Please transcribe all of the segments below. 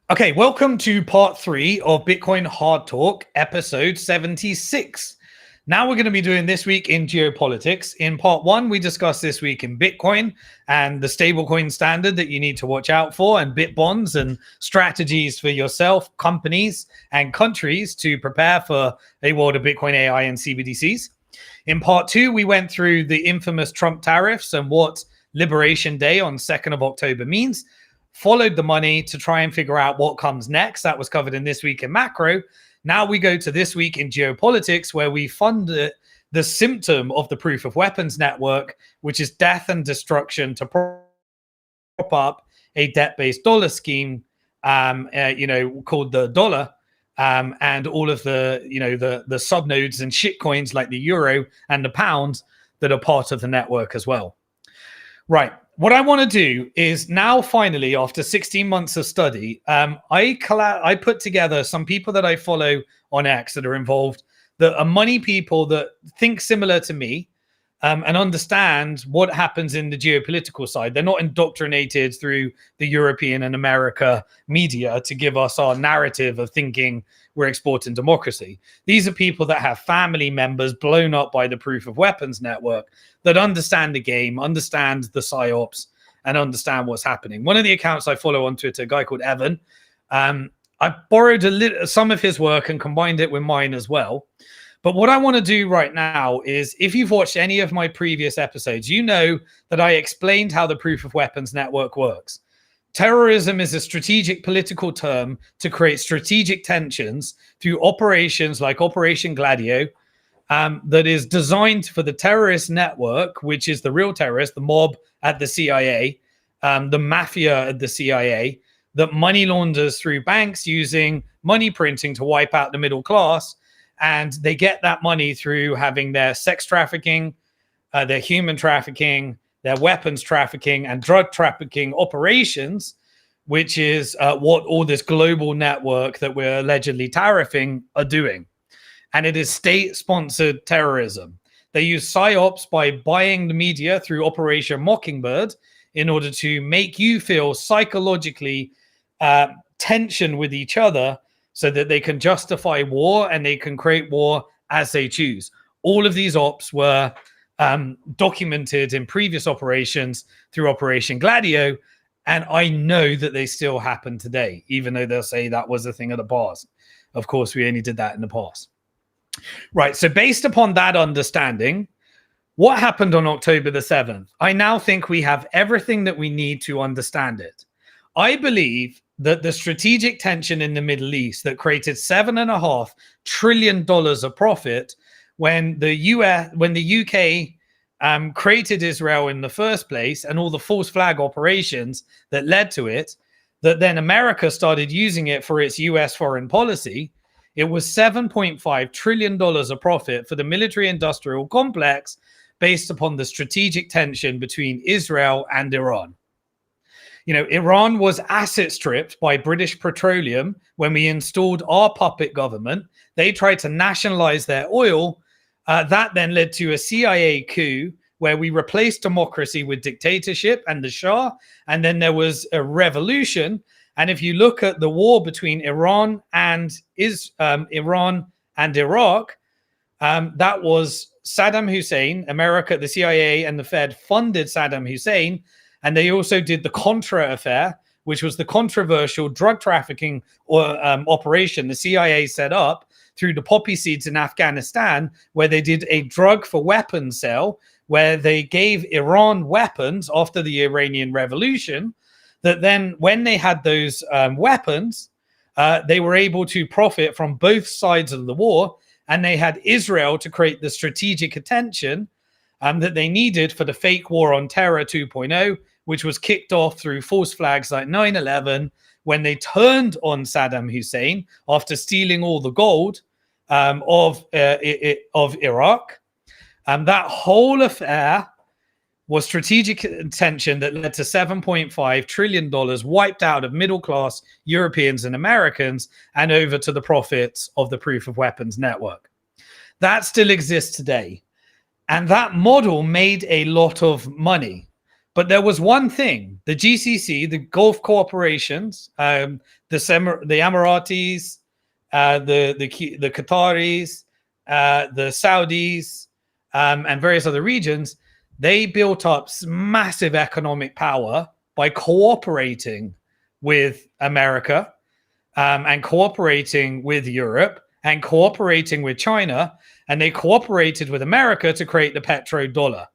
Okay, welcome to part 3 of Bitcoin Hard Talk, episode 76. Now we're going to be doing this week in geopolitics. In part 1, we discussed this week in Bitcoin and the stablecoin standard that you need to watch out for, and bit bonds and strategies for yourself, companies, and countries to prepare for a world of Bitcoin, AI, and CBDCs. In part 2, we went through the infamous Trump tariffs and what Liberation Day on 2nd of October means. Followed the money to try and figure out what comes next. That was covered in This Week in Macro. Now we go to This Week in Geopolitics, where we fund the symptom of the proof of weapons network, which is death and destruction to prop up a debt-based dollar scheme, called the dollar, and all of the subnodes and shitcoins like the euro and the pound that are part of the network as well. Right. What I want to do is now, finally, after 16 months of study, I put together some people that I follow on X that are involved, that are money people that think similar to me, and understand what happens in the geopolitical side. They're not indoctrinated through the European and America media to give us our narrative of thinking we're exporting democracy. These are people that have family members blown up by the proof of weapons network, that understand the game, understand the psyops, and understand what's happening. One of the accounts I follow on Twitter, a guy called Evan, I borrowed some of his work and combined it with mine as well. But what I want to do right now is, if you've watched any of my previous episodes, you know that I explained how the proof of weapons network works. Terrorism is a strategic political term to create strategic tensions through operations like Operation Gladio, that is designed for the terrorist network, which is the real terrorist, the mob at the CIA, the mafia at the CIA, that money launders through banks using money printing to wipe out the middle class. And they get that money through having their sex trafficking, their human trafficking, their weapons trafficking, and drug trafficking operations, which is what all this global network that we're allegedly tariffing are doing. And it is state-sponsored terrorism. They use psyops by buying the media through Operation Mockingbird in order to make you feel psychologically tension with each other, so that they can justify war and they can create war as they choose. All of these ops were documented in previous operations through Operation Gladio, and I know that they still happen today, even though they'll say that was a thing of the past. Of course, we only did that in the past. Right, so based upon that understanding, what happened on October the 7th? I now think we have everything that we need to understand it. I believe that the strategic tension in the Middle East that created $7.5 trillion of profit when the UK created Israel in the first place, and all the false flag operations that led to it, that then America started using it for its US foreign policy. It was $7.5 trillion of profit for the military industrial complex based upon the strategic tension between Israel and Iran. You know, Iran was asset stripped by British Petroleum when we installed our puppet government. They tried to nationalize their oil. That then led to a CIA coup where we replaced democracy with dictatorship and the Shah. And then there was a revolution. And if you look at the war between Iran and Iraq, that was Saddam Hussein. America, the CIA, and the Fed funded Saddam Hussein. And they also did the Contra affair, which was the controversial drug trafficking operation the CIA set up through the poppy seeds in Afghanistan, where they did a drug for weapons sale, where they gave Iran weapons after the Iranian Revolution, that then when they had those weapons, they were able to profit from both sides of the war. And they had Israel to create the strategic attention that they needed for the fake war on terror 2.0, which was kicked off through false flags like 9/11, when they turned on Saddam Hussein after stealing all the gold of Iraq. That whole affair was strategic tension that led to $7.5 trillion wiped out of middle-class Europeans and Americans and over to the profits of the proof of weapons network. That still exists today. And that model made a lot of money. But there was one thing: the GCC, the Gulf Corporations, the Emiratis, the Qataris, the Saudis, and various other regions, they built up massive economic power by cooperating with America, and cooperating with Europe, and cooperating with China, and they cooperated with America to create the petrodollar.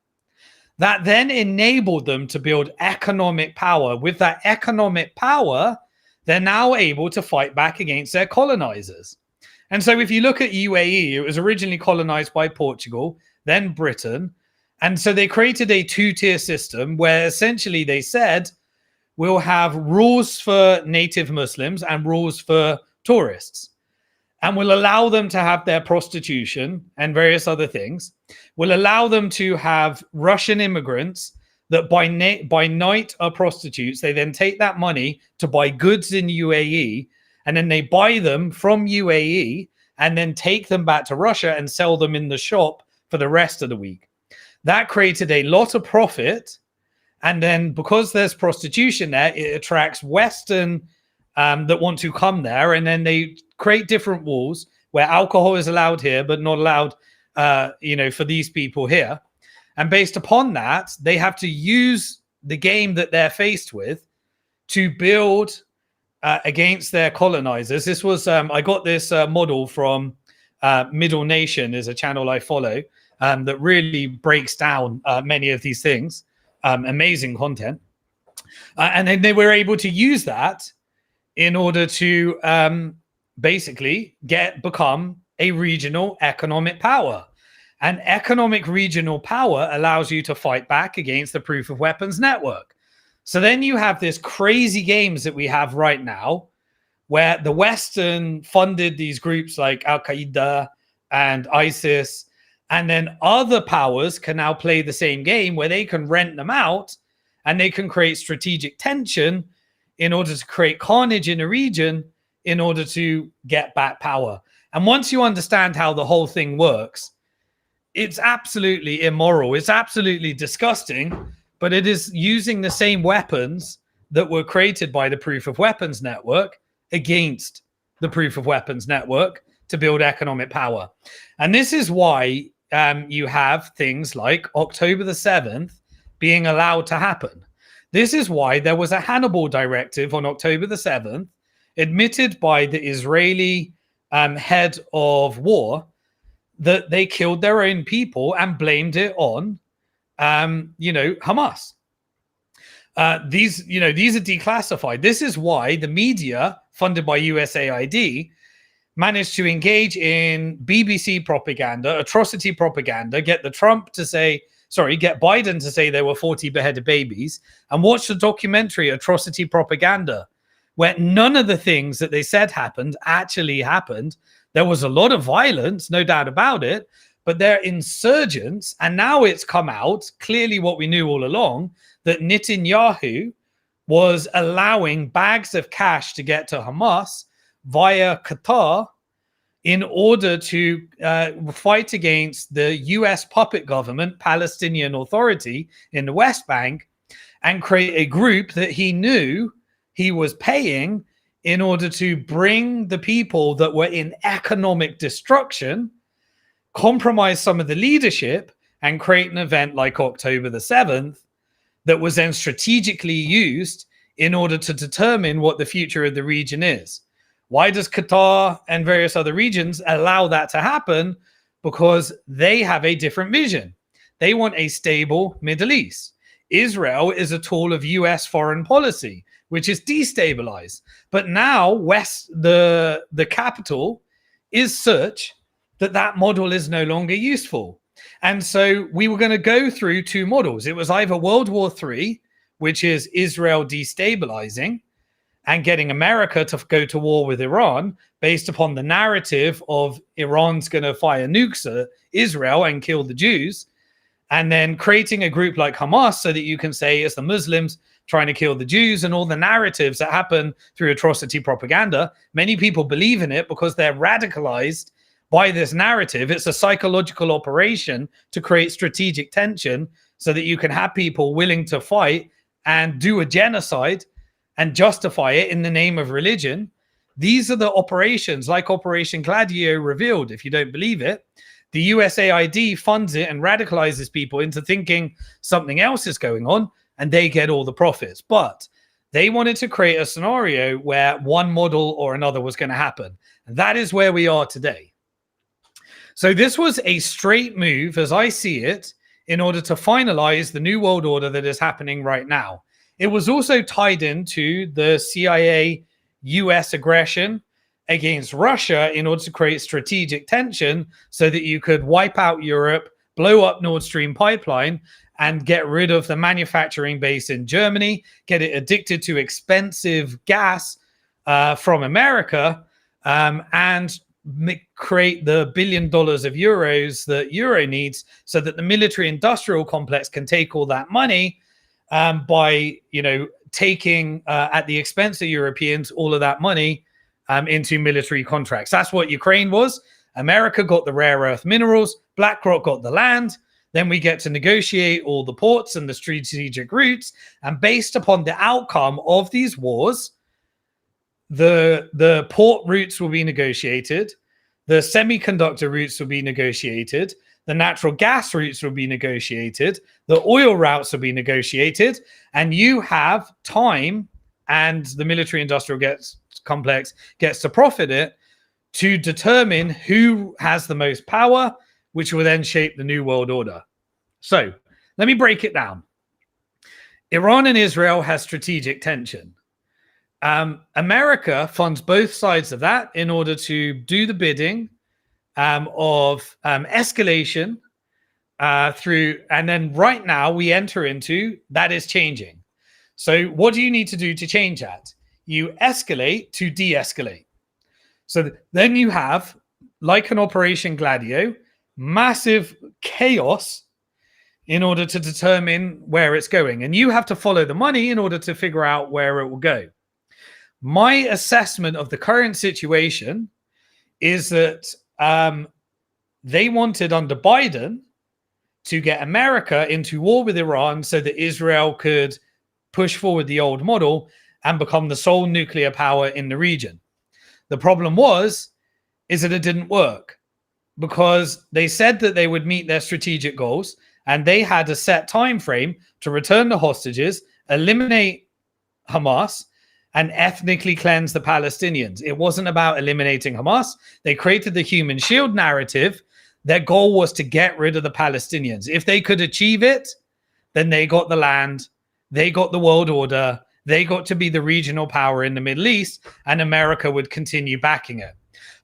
That then enabled them to build economic power. With that economic power, they're now able to fight back against their colonizers. And so if you look at UAE, it was originally colonized by Portugal, then Britain. And so they created a two-tier system where essentially they said, we'll have rules for native Muslims and rules for tourists. And we'll allow them to have their prostitution and various other things. We'll allow them to have Russian immigrants that by night are prostitutes. They then take that money to buy goods in UAE, and then they buy them from UAE and then take them back to Russia and sell them in the shop for the rest of the week. That created a lot of profit. And then because there's prostitution there, it attracts Western that want to come there. And then they create different walls where alcohol is allowed here, but not allowed, for these people here. And based upon that, they have to use the game that they're faced with to build against their colonizers. This was, I got this model from Middle Nation, is a channel I follow, that really breaks down many of these things. Amazing content. And then they were able to use that in order to basically become a regional economic power. And economic regional power allows you to fight back against the proof of weapons network. So then you have this crazy games that we have right now where the Western funded these groups like Al-Qaeda and ISIS, and then other powers can now play the same game where they can rent them out and they can create strategic tension in order to create carnage in a region in order to get back power. And once you understand how the whole thing works, it's absolutely immoral. It's absolutely disgusting, but it is using the same weapons that were created by the proof of weapons network against the proof of weapons network to build economic power. And this is why you have things like October the 7th being allowed to happen. This is why there was a Hannibal directive on October the 7th, admitted by the Israeli head of war, that they killed their own people and blamed it on, Hamas. These are declassified. This is why the media, funded by USAID, managed to engage in BBC propaganda, atrocity propaganda, get Biden to say there were 40 beheaded babies, and watch the documentary Atrocity Propaganda, where none of the things that they said happened actually happened. There was a lot of violence, no doubt about it, but they're insurgents. And now it's come out clearly what we knew all along, that Netanyahu was allowing bags of cash to get to Hamas via Qatar in order to fight against the US puppet government, Palestinian Authority in the West Bank, and create a group that he knew he was paying in order to bring the people that were in economic destruction, compromise some of the leadership, and create an event like October the 7th that was then strategically used in order to determine what the future of the region is. Why does Qatar and various other regions allow that to happen? Because they have a different vision. They want a stable Middle East. Israel is a tool of US foreign policy, which is destabilized. But now the capital is such that model is no longer useful. And so we were going to go through two models. It was either World War III, which is Israel destabilizing and getting America to go to war with Iran based upon the narrative of Iran's going to fire nukes at Israel and kill the Jews, and then creating a group like Hamas so that you can say it's the Muslims trying to kill the Jews, and all the narratives that happen through atrocity propaganda. Many people believe in it because they're radicalized by this narrative. It's a psychological operation to create strategic tension so that you can have people willing to fight and do a genocide and justify it in the name of religion. These are the operations, like Operation Gladio revealed. If you don't believe it, the USAID funds it and radicalizes people into thinking something else is going on, and they get all the profits. But they wanted to create a scenario where one model or another was going to happen. And that is where we are today. So this was a straight move, as I see it, in order to finalize the new world order that is happening right now. It was also tied into the CIA US aggression against Russia in order to create strategic tension so that you could wipe out Europe, blow up Nord Stream pipeline, and get rid of the manufacturing base in Germany, get it addicted to expensive gas from America, and create the $1 billion of euros that Euro needs so that the military industrial complex can take all that money by, taking at the expense of Europeans all of that money into military contracts. That's what Ukraine was. America got the rare earth minerals, BlackRock got the land. Then we get to negotiate all the ports and the strategic routes. And based upon the outcome of these wars, the port routes will be negotiated, the semiconductor routes will be negotiated, the natural gas routes will be negotiated, the oil routes will be negotiated, and you have time, and the military industrial complex gets to profit it to determine who has the most power, which will then shape the new world order. So let me break it down. Iran and Israel has strategic tension. America funds both sides of that in order to do the bidding of escalation through, and then right now we enter into that is changing. So what do you need to do to change that? You escalate to de-escalate. So then you have, like an Operation Gladio, massive chaos in order to determine where it's going. And you have to follow the money in order to figure out where it will go. My assessment of the current situation is that they wanted under Biden to get America into war with Iran so that Israel could push forward the old model and become the sole nuclear power in the region. The problem is that it didn't work because they said that they would meet their strategic goals and they had a set time frame to return the hostages, eliminate Hamas, and ethnically cleanse the Palestinians. It wasn't about eliminating Hamas. They created the human shield narrative. Their goal was to get rid of the Palestinians. If they could achieve it, then they got the land, they got the world order, they got to be the regional power in the Middle East, and America would continue backing it.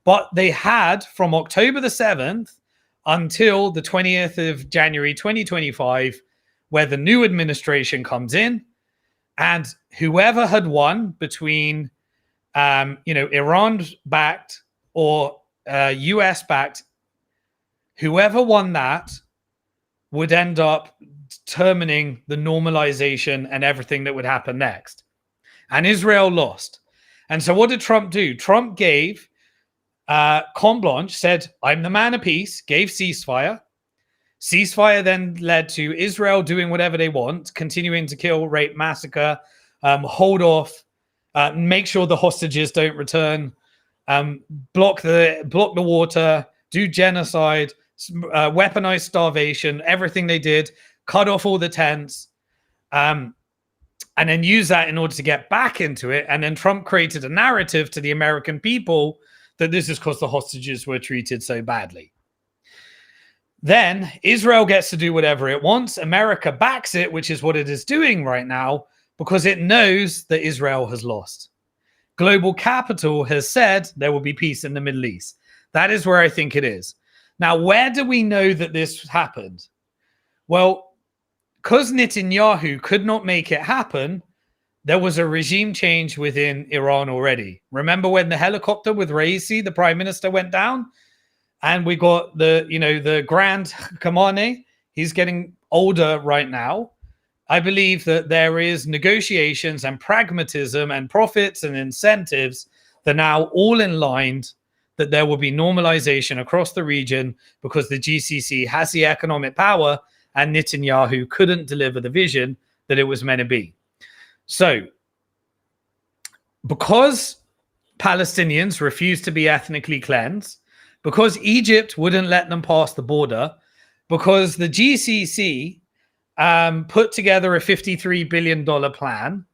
But they had from October the 7th until the 20th of January 2025, where the new administration comes in, and whoever had won between, Iran-backed or US-backed, whoever won that would end up determining the normalization and everything that would happen next. And Israel lost. And so what did Trump do? Trump gave carte blanche, said, I'm the man of peace, gave ceasefire. Ceasefire then led to Israel doing whatever they want, continuing to kill, rape, massacre, hold off, make sure the hostages don't return, block the water, do genocide, weaponize starvation, everything they did, cut off all the tents, and then use that in order to get back into it. And then Trump created a narrative to the American people that this is because the hostages were treated so badly. Then Israel gets to do whatever it wants. America backs it, which is what it is doing right now, because it knows that Israel has lost. Global capital has said there will be peace in the Middle East. That is where I think it is. Now, where do we know that this happened? Well, because Netanyahu could not make it happen, there was a regime change within Iran already. Remember when the helicopter with Raisi, the prime minister, went down? And we got the Grand Khamenei. He's getting older right now. I believe that there is negotiations and pragmatism and profits and incentives that are now all in line, that there will be normalization across the region because the GCC has the economic power and Netanyahu couldn't deliver the vision that it was meant to be. So, because Palestinians refused to be ethnically cleansed, because Egypt wouldn't let them pass the border, because the GCC put together a $53 billion plan,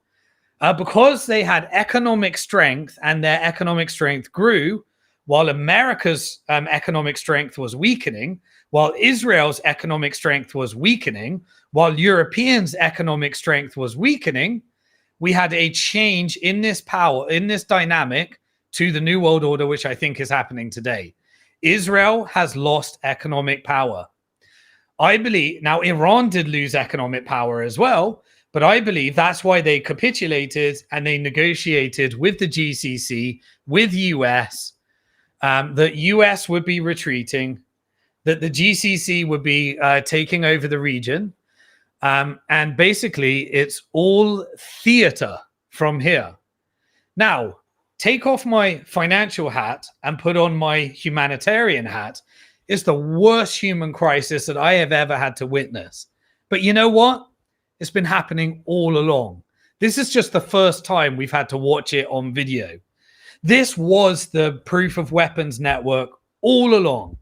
because they had economic strength and their economic strength grew while America's economic strength was weakening, while Israel's economic strength was weakening, while Europeans' economic strength was weakening, we had a change in this power, in this dynamic to the New World Order, which I think is happening today. Israel has lost economic power. I believe, now Iran did lose economic power as well, but I believe that's why they capitulated and they negotiated with the GCC, with US, that US would be retreating, that the GCC would be taking over the region. And basically, it's all theater from here. Now, take off my financial hat and put on my humanitarian hat. It's the worst human crisis that I have ever had to witness. But you know what? It's been happening all along. This is just the first time we've had to watch it on video. This was the proof of weapons network all along.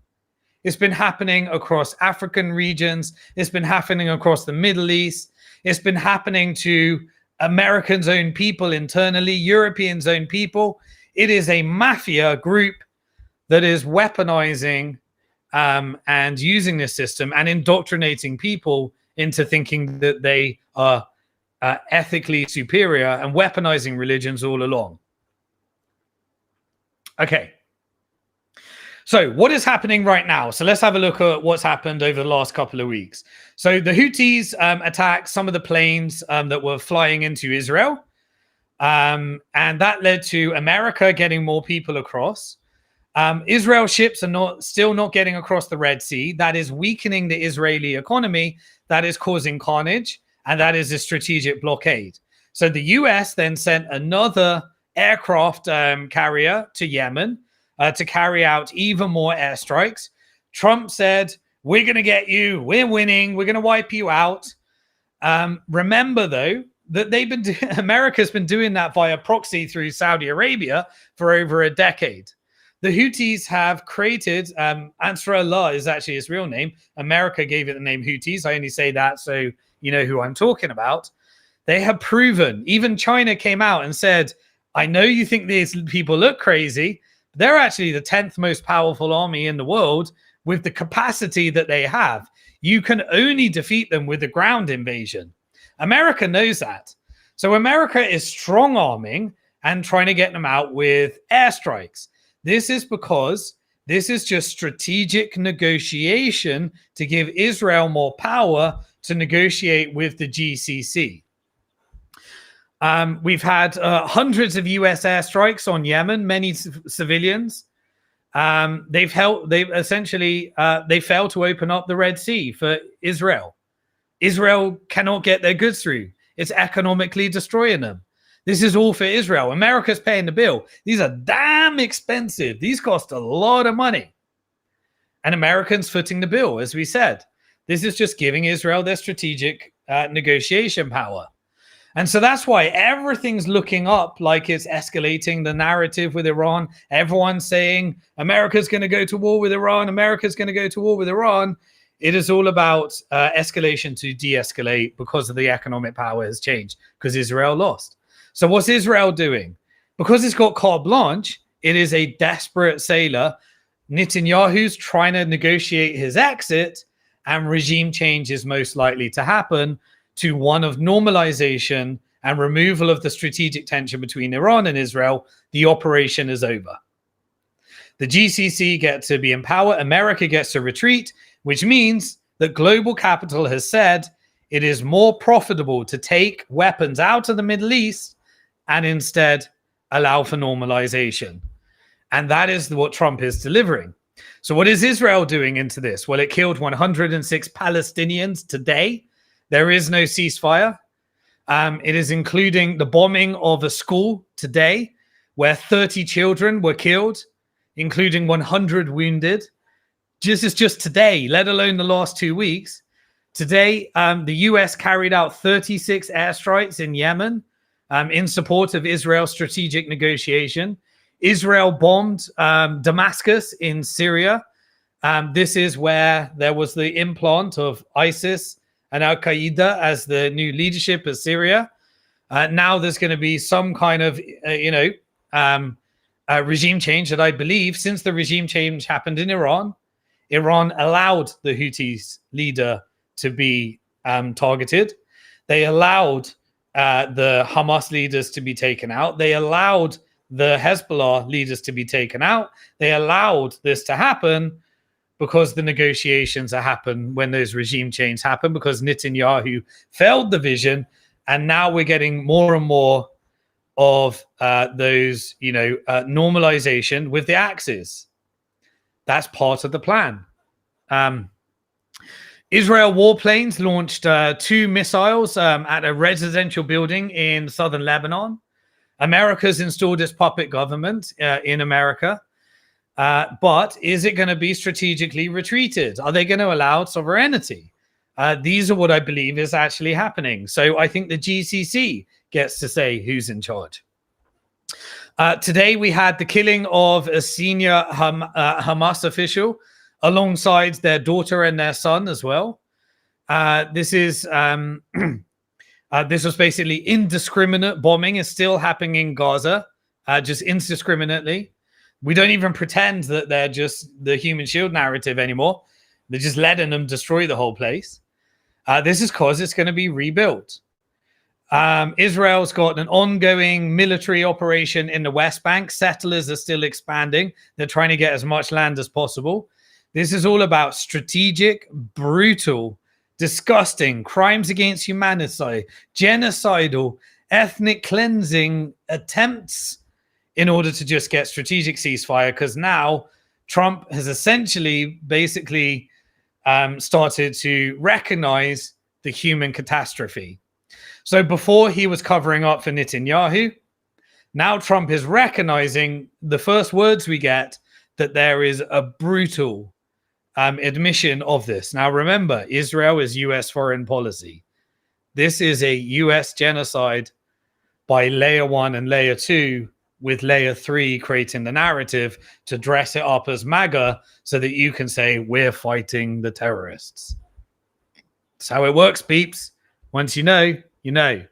It's been happening across African regions. It's been happening across the Middle East. It's been happening to Americans' own people internally, Europeans' own people. It is a mafia group that is weaponizing and using this system and indoctrinating people into thinking that they are ethically superior and weaponizing religions all along. Okay. So what is happening right now? So let's have a look at what's happened over the last couple of weeks. So the Houthis attacked some of the planes that were flying into Israel. And that led to America getting more people across. Israel ships are still not getting across the Red Sea. That is weakening the Israeli economy. That is causing carnage. And that is a strategic blockade. So the US then sent another aircraft carrier to Yemen to carry out even more airstrikes. Trump said, we're going to get you. We're winning. We're going to wipe you out. Remember, though, that America's been doing that via proxy through Saudi Arabia for over a decade. The Houthis have created, Ansarallah is actually his real name. America gave it the name Houthis. I only say that so you know who I'm talking about. They have proven, even China came out and said, I know you think these people look crazy. They're actually the 10th most powerful army in the world with the capacity that they have. You can only defeat them with a ground invasion. America knows that. So America is strong arming and trying to get them out with airstrikes. This is because this is just strategic negotiation to give Israel more power to negotiate with the GCC. We've had hundreds of US airstrikes on Yemen, many civilians. They failed to open up the Red Sea for Israel. Israel cannot get their goods through. It's economically destroying them. This is all for Israel. America's paying the bill. These are damn expensive. These cost a lot of money. And Americans footing the bill, as we said. This is just giving Israel their strategic negotiation power. And so that's why everything's looking up like it's escalating the narrative with Iran. Everyone's saying America's going to go to war with Iran. America's going to go to war with Iran. It is all about escalation to de-escalate because of the economic power has changed because Israel lost. So what's Israel doing? Because it's got carte blanche, it is a desperate sailor. Netanyahu's trying to negotiate his exit, and regime change is most likely to happen to one of normalization and removal of the strategic tension between Iran and Israel. The operation is over. The GCC gets to be in power. America gets to retreat, which means that global capital has said it is more profitable to take weapons out of the Middle East and instead allow for normalization. And that is what Trump is delivering. So what is Israel doing into this? Well, it killed 106 Palestinians today. There is no ceasefire. It is including the bombing of a school today where 30 children were killed, including 100 wounded. This is just today, let alone the last 2 weeks. Today, the US carried out 36 airstrikes in Yemen in support of Israel's strategic negotiation. Israel bombed Damascus in Syria. This is where there was the implant of ISIS and Al Qaeda as the new leadership of Syria. Now there's going to be some kind of, regime change that I believe, since the regime change happened in Iran, Iran allowed the Houthis leader to be targeted. They allowed the Hamas leaders to be taken out. They allowed the Hezbollah leaders to be taken out. They allowed this to happen because the negotiations that happen when those regime changes happen, because Netanyahu failed the vision. And now we're getting more and more of those, normalization with the axis. That's part of the plan. Israel warplanes launched 2 missiles at a residential building in southern Lebanon. America's installed its puppet government in America. But is it going to be strategically retreated? Are they going to allow sovereignty? These are what I believe is actually happening. So I think the GCC gets to say who's in charge. Today, we had the killing of a senior Hamas official alongside their daughter and their son as well. This was basically indiscriminate bombing is still happening in Gaza, just indiscriminately. We don't even pretend that they're just the human shield narrative anymore. They're just letting them destroy the whole place. This is because it's going to be rebuilt. Israel's got an ongoing military operation in the West Bank. Settlers are still expanding. They're trying to get as much land as possible. This is all about strategic, brutal, disgusting crimes against humanity, genocidal, ethnic cleansing attempts in order to just get strategic ceasefire, because now Trump has essentially basically started to recognize the human catastrophe. So before he was covering up for Netanyahu, now Trump is recognizing the first words we get that there is a brutal admission of this. Now remember, Israel is US foreign policy. This is a US genocide by layer 1 and layer 2, with layer 3 creating the narrative to dress it up as MAGA so that you can say we're fighting the terrorists. That's how it works, peeps. Once you know, you know.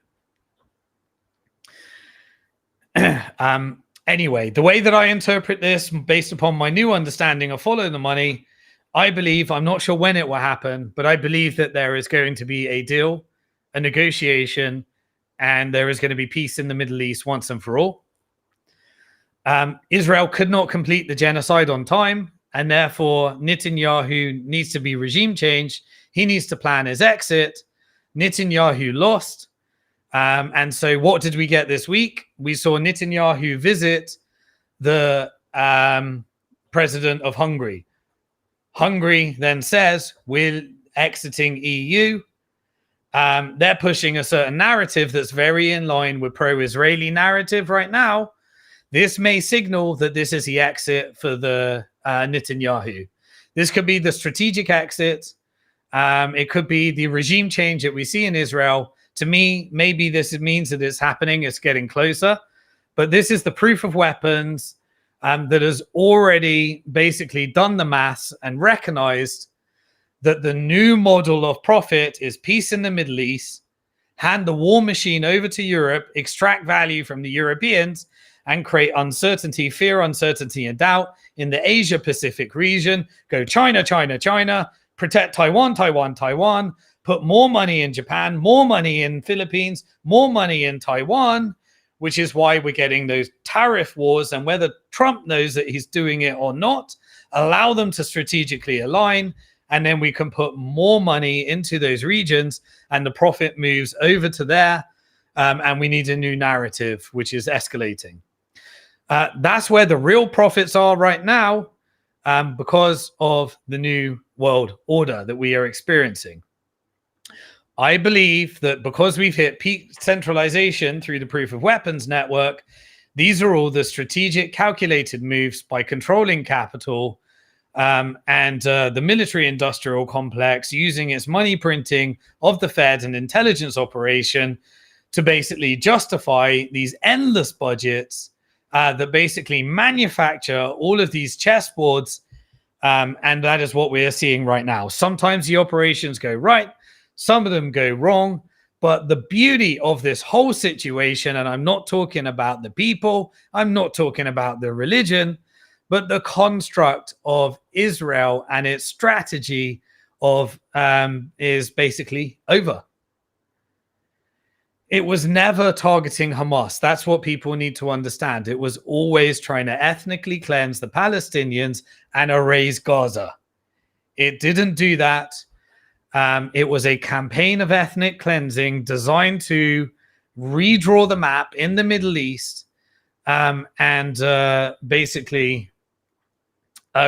Anyway, the way that I interpret this, based upon my new understanding of follow the money, I believe, I'm not sure when it will happen, but I believe that there is going to be a deal, a negotiation, and there is going to be peace in the Middle East once and for all. Israel could not complete the genocide on time, and therefore Netanyahu needs to be regime changed. He needs to plan his exit. Netanyahu lost. And so what did we get this week? We saw Netanyahu visit the president of Hungary. Hungary then says, we're exiting EU. They're pushing a certain narrative that's very in line with pro-Israeli narrative right now. This may signal that this is the exit for the Netanyahu. This could be the strategic exit. It could be the regime change that we see in Israel. To me, maybe this means that it's happening. It's getting closer. But this is the proof of weapons that has already basically done the maths and recognized that the new model of profit is peace in the Middle East, hand the war machine over to Europe, extract value from the Europeans, and create uncertainty, fear, uncertainty, and doubt in the Asia-Pacific region. Go China, China, China, protect Taiwan, Taiwan, Taiwan, put more money in Japan, more money in Philippines, more money in Taiwan, which is why we're getting those tariff wars. And whether Trump knows that he's doing it or not, allow them to strategically align, and then we can put more money into those regions and the profit moves over to there. And we need a new narrative, which is escalating. That's where the real profits are right now, because of the new world order that we are experiencing. I believe that because we've hit peak centralization through the proof of weapons network, these are all the strategic calculated moves by controlling capital and the military-industrial complex using its money printing of the Fed and intelligence operation to basically justify these endless budgets that basically manufacture all of these chessboards. And that is what we are seeing right now. Sometimes the operations go right, some of them go wrong. But the beauty of this whole situation, and I'm not talking about the people, I'm not talking about the religion, but the construct of Israel and its strategy of is basically over. It was never targeting Hamas. That's what people need to understand. It was always trying to ethnically cleanse the Palestinians and erase Gaza. It didn't do that. It was a campaign of ethnic cleansing designed to redraw the map in the Middle East and basically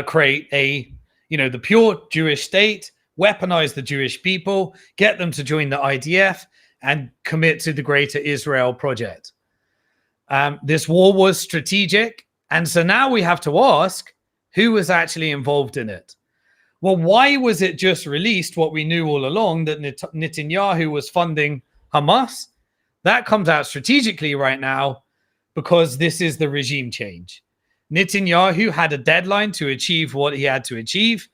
create the pure Jewish state, weaponize the Jewish people, get them to join the IDF, and commit to the Greater Israel project. This war was strategic. And so now we have to ask, who was actually involved in it? Well, why was it just released what we knew all along, that Netanyahu was funding Hamas? That comes out strategically right now because this is the regime change. Netanyahu had a deadline to achieve what he had to achieve.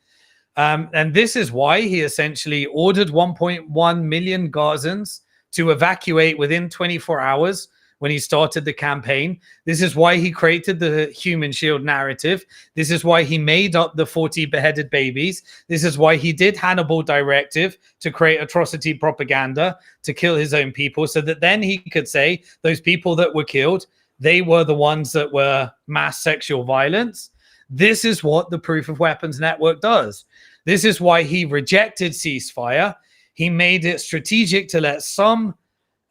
And this is why he essentially ordered 1.1 million Gazans to evacuate within 24 hours when he started the campaign. This is why he created the human shield narrative. This is why he made up the 40 beheaded babies. This is why he did Hannibal Directive to create atrocity propaganda to kill his own people, so that then he could say those people that were killed, they were the ones that were mass sexual violence. This is what the Proof of Weapons Network does. This is why he rejected ceasefire. He made it strategic to let some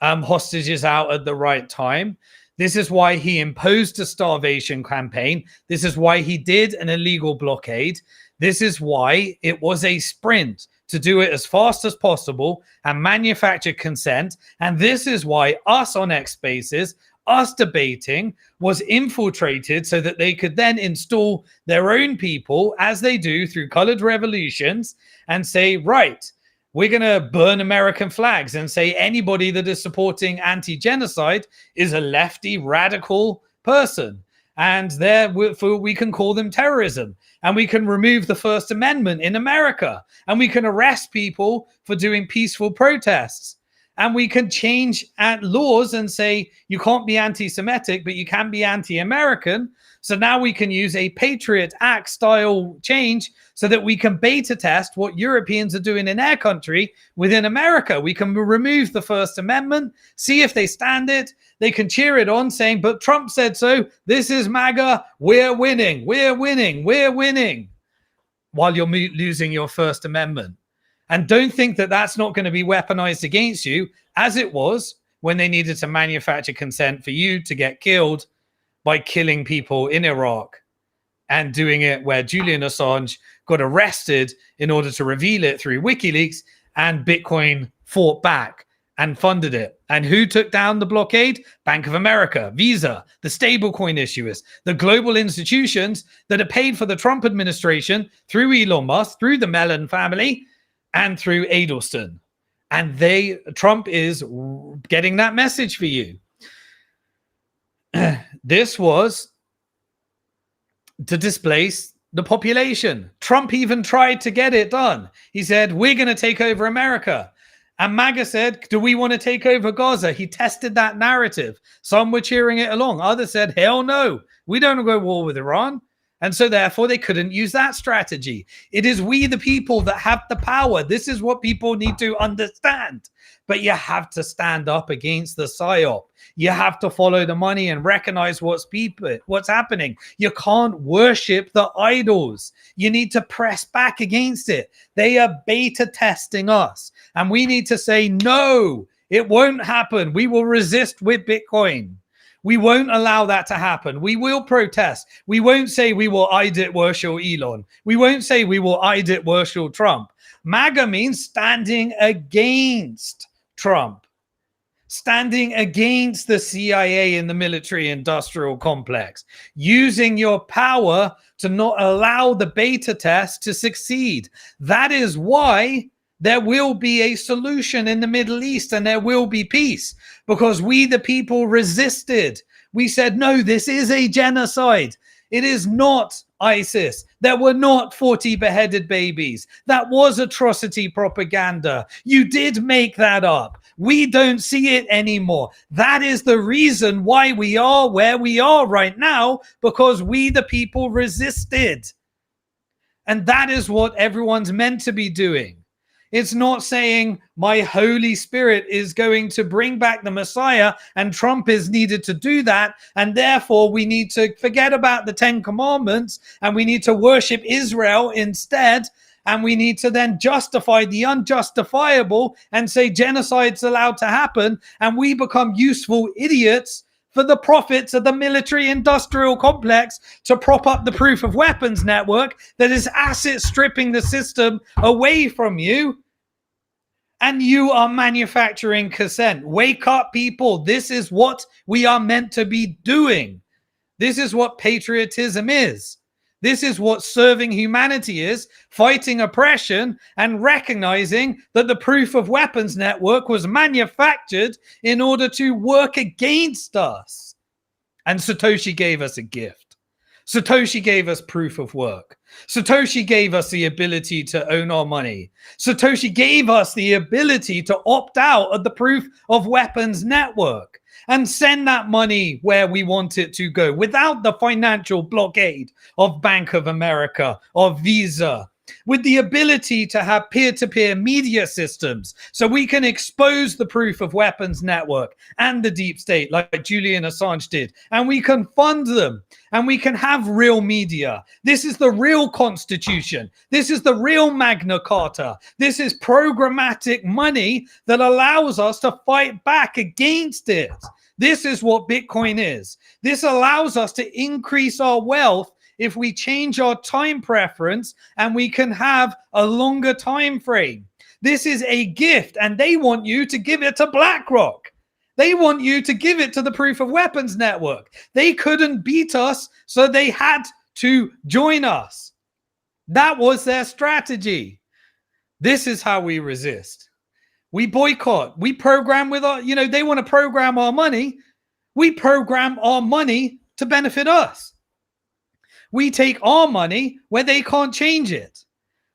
hostages out at the right time. This is why he imposed a starvation campaign. This is why he did an illegal blockade. This is why it was a sprint to do it as fast as possible and manufacture consent. And this is why us on X Spaces, us debating, was infiltrated so that they could then install their own people, as they do through colored revolutions, and say, right, we're going to burn American flags and say anybody that is supporting anti-genocide is a lefty radical person. And therefore we can call them terrorism. And we can remove the First Amendment in America. And we can arrest people for doing peaceful protests. And we can change laws and say you can't be anti-Semitic, but you can be anti-American. So now we can use a Patriot Act style change so that we can beta test what Europeans are doing in their country within America. We can remove the First Amendment, see if they stand it. They can cheer it on saying, but Trump said so. This is MAGA. We're winning. We're winning. We're winning. While you're losing your First Amendment. And don't think that that's not going to be weaponized against you, as it was when they needed to manufacture consent for you to get killed by killing people in Iraq, and doing it where Julian Assange got arrested in order to reveal it through WikiLeaks, and Bitcoin fought back and funded it. And who took down the blockade? Bank of America, Visa, the stablecoin issuers, the global institutions that are paid for the Trump administration through Elon Musk, through the Mellon family, and through Adelson. And Trump is getting that message for you. This was to displace the population. Trump even tried to get it done. He said, we're going to take over America. And MAGA said, do we want to take over Gaza? He tested that narrative. Some were cheering it along. Others said, hell no, we don't go to war with Iran. And so therefore they couldn't use that strategy. It is we, the people, that have the power. This is what people need to understand. But you have to stand up against the PSYOP. You have to follow the money and recognize what's happening. You can't worship the idols. You need to press back against it. They are beta testing us. And we need to say, no, it won't happen. We will resist with Bitcoin. We won't allow that to happen. We will protest. We won't say we will IDIT worship Elon. We won't say we will IDIT worship Trump. MAGA means standing against Trump. standing against the CIA and the military industrial complex, using your power to not allow the beta test to succeed. That is why there will be a solution in the Middle East and there will be peace, because we, the people, resisted. We said, no, this is a genocide. It is not ISIS. There were not 40 beheaded babies. That was atrocity propaganda. You did make that up. We don't see it anymore. That is the reason why we are where we are right now, because we, the people, resisted. And that is what everyone's meant to be doing. It's not saying my Holy Spirit is going to bring back the Messiah and Trump is needed to do that. And therefore we need to forget about the 10 commandments and we need to worship Israel instead. And we need to then justify the unjustifiable and say genocide's allowed to happen. And we become useful idiots for the profits of the military industrial complex to prop up the proof of weapons network that is asset stripping the system away from you. And you are manufacturing consent. Wake up, people. This is what we are meant to be doing. This is what patriotism is. This is what serving humanity is, fighting oppression and recognizing that the proof of weapons network was manufactured in order to work against us. And Satoshi gave us a gift. Satoshi gave us proof of work. Satoshi gave us the ability to own our money. Satoshi gave us the ability to opt out of the proof of weapons network and send that money where we want it to go without the financial blockade of Bank of America, of Visa, with the ability to have peer-to-peer media systems so we can expose the proof of weapons network and the deep state like Julian Assange did, and we can fund them and we can have real media. This is the real constitution. This is the real Magna Carta. This is programmatic money that allows us to fight back against it. This is what Bitcoin is. This allows us to increase our wealth if we change our time preference and we can have a longer time frame. This is a gift and they want you to give it to BlackRock. They want you to give it to the Proof of Weapons Network. They couldn't beat us, so they had to join us. That was their strategy. This is how we resist. We boycott. We program with our, they want to program our money. We program our money to benefit us. We take our money where they can't change it.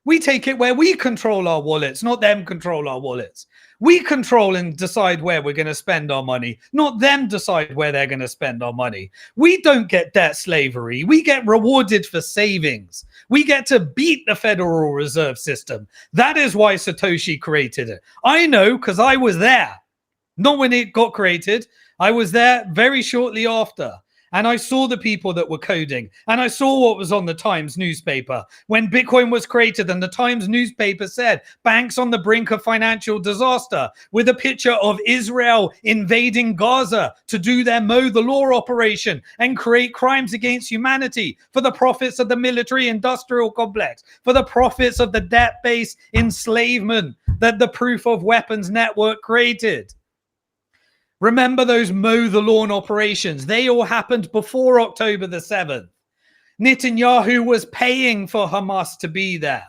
We take it where we control our wallets, not them control our wallets. We control and decide where we're going to spend our money, not them decide where they're going to spend our money. We don't get debt slavery. We get rewarded for savings. We get to beat the Federal Reserve System. That is why Satoshi created it. I know because I was there. Not when it got created. I was there very shortly after. And I saw the people that were coding. And I saw what was on the Times newspaper. When Bitcoin was created and the Times newspaper said, banks on the brink of financial disaster, with a picture of Israel invading Gaza to do their mow the law operation and create crimes against humanity for the profits of the military industrial complex, for the profits of the debt-based enslavement that the Proof of Weapons Network created. Remember those mow the lawn operations? They all happened before October the 7th. Netanyahu was paying for Hamas to be there.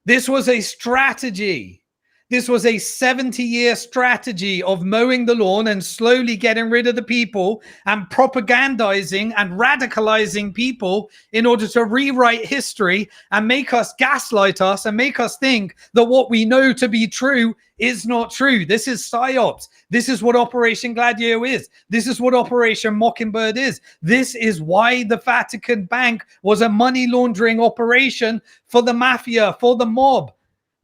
This was a strategy. This was a 70-year strategy of mowing the lawn and slowly getting rid of the people and propagandizing and radicalizing people in order to rewrite history and make us gaslight us and make us think that what we know to be true is not true. This is PSYOPs. This is what Operation Gladio is. This is what Operation Mockingbird is. This is why the Vatican Bank was a money laundering operation for the mafia, for the mob.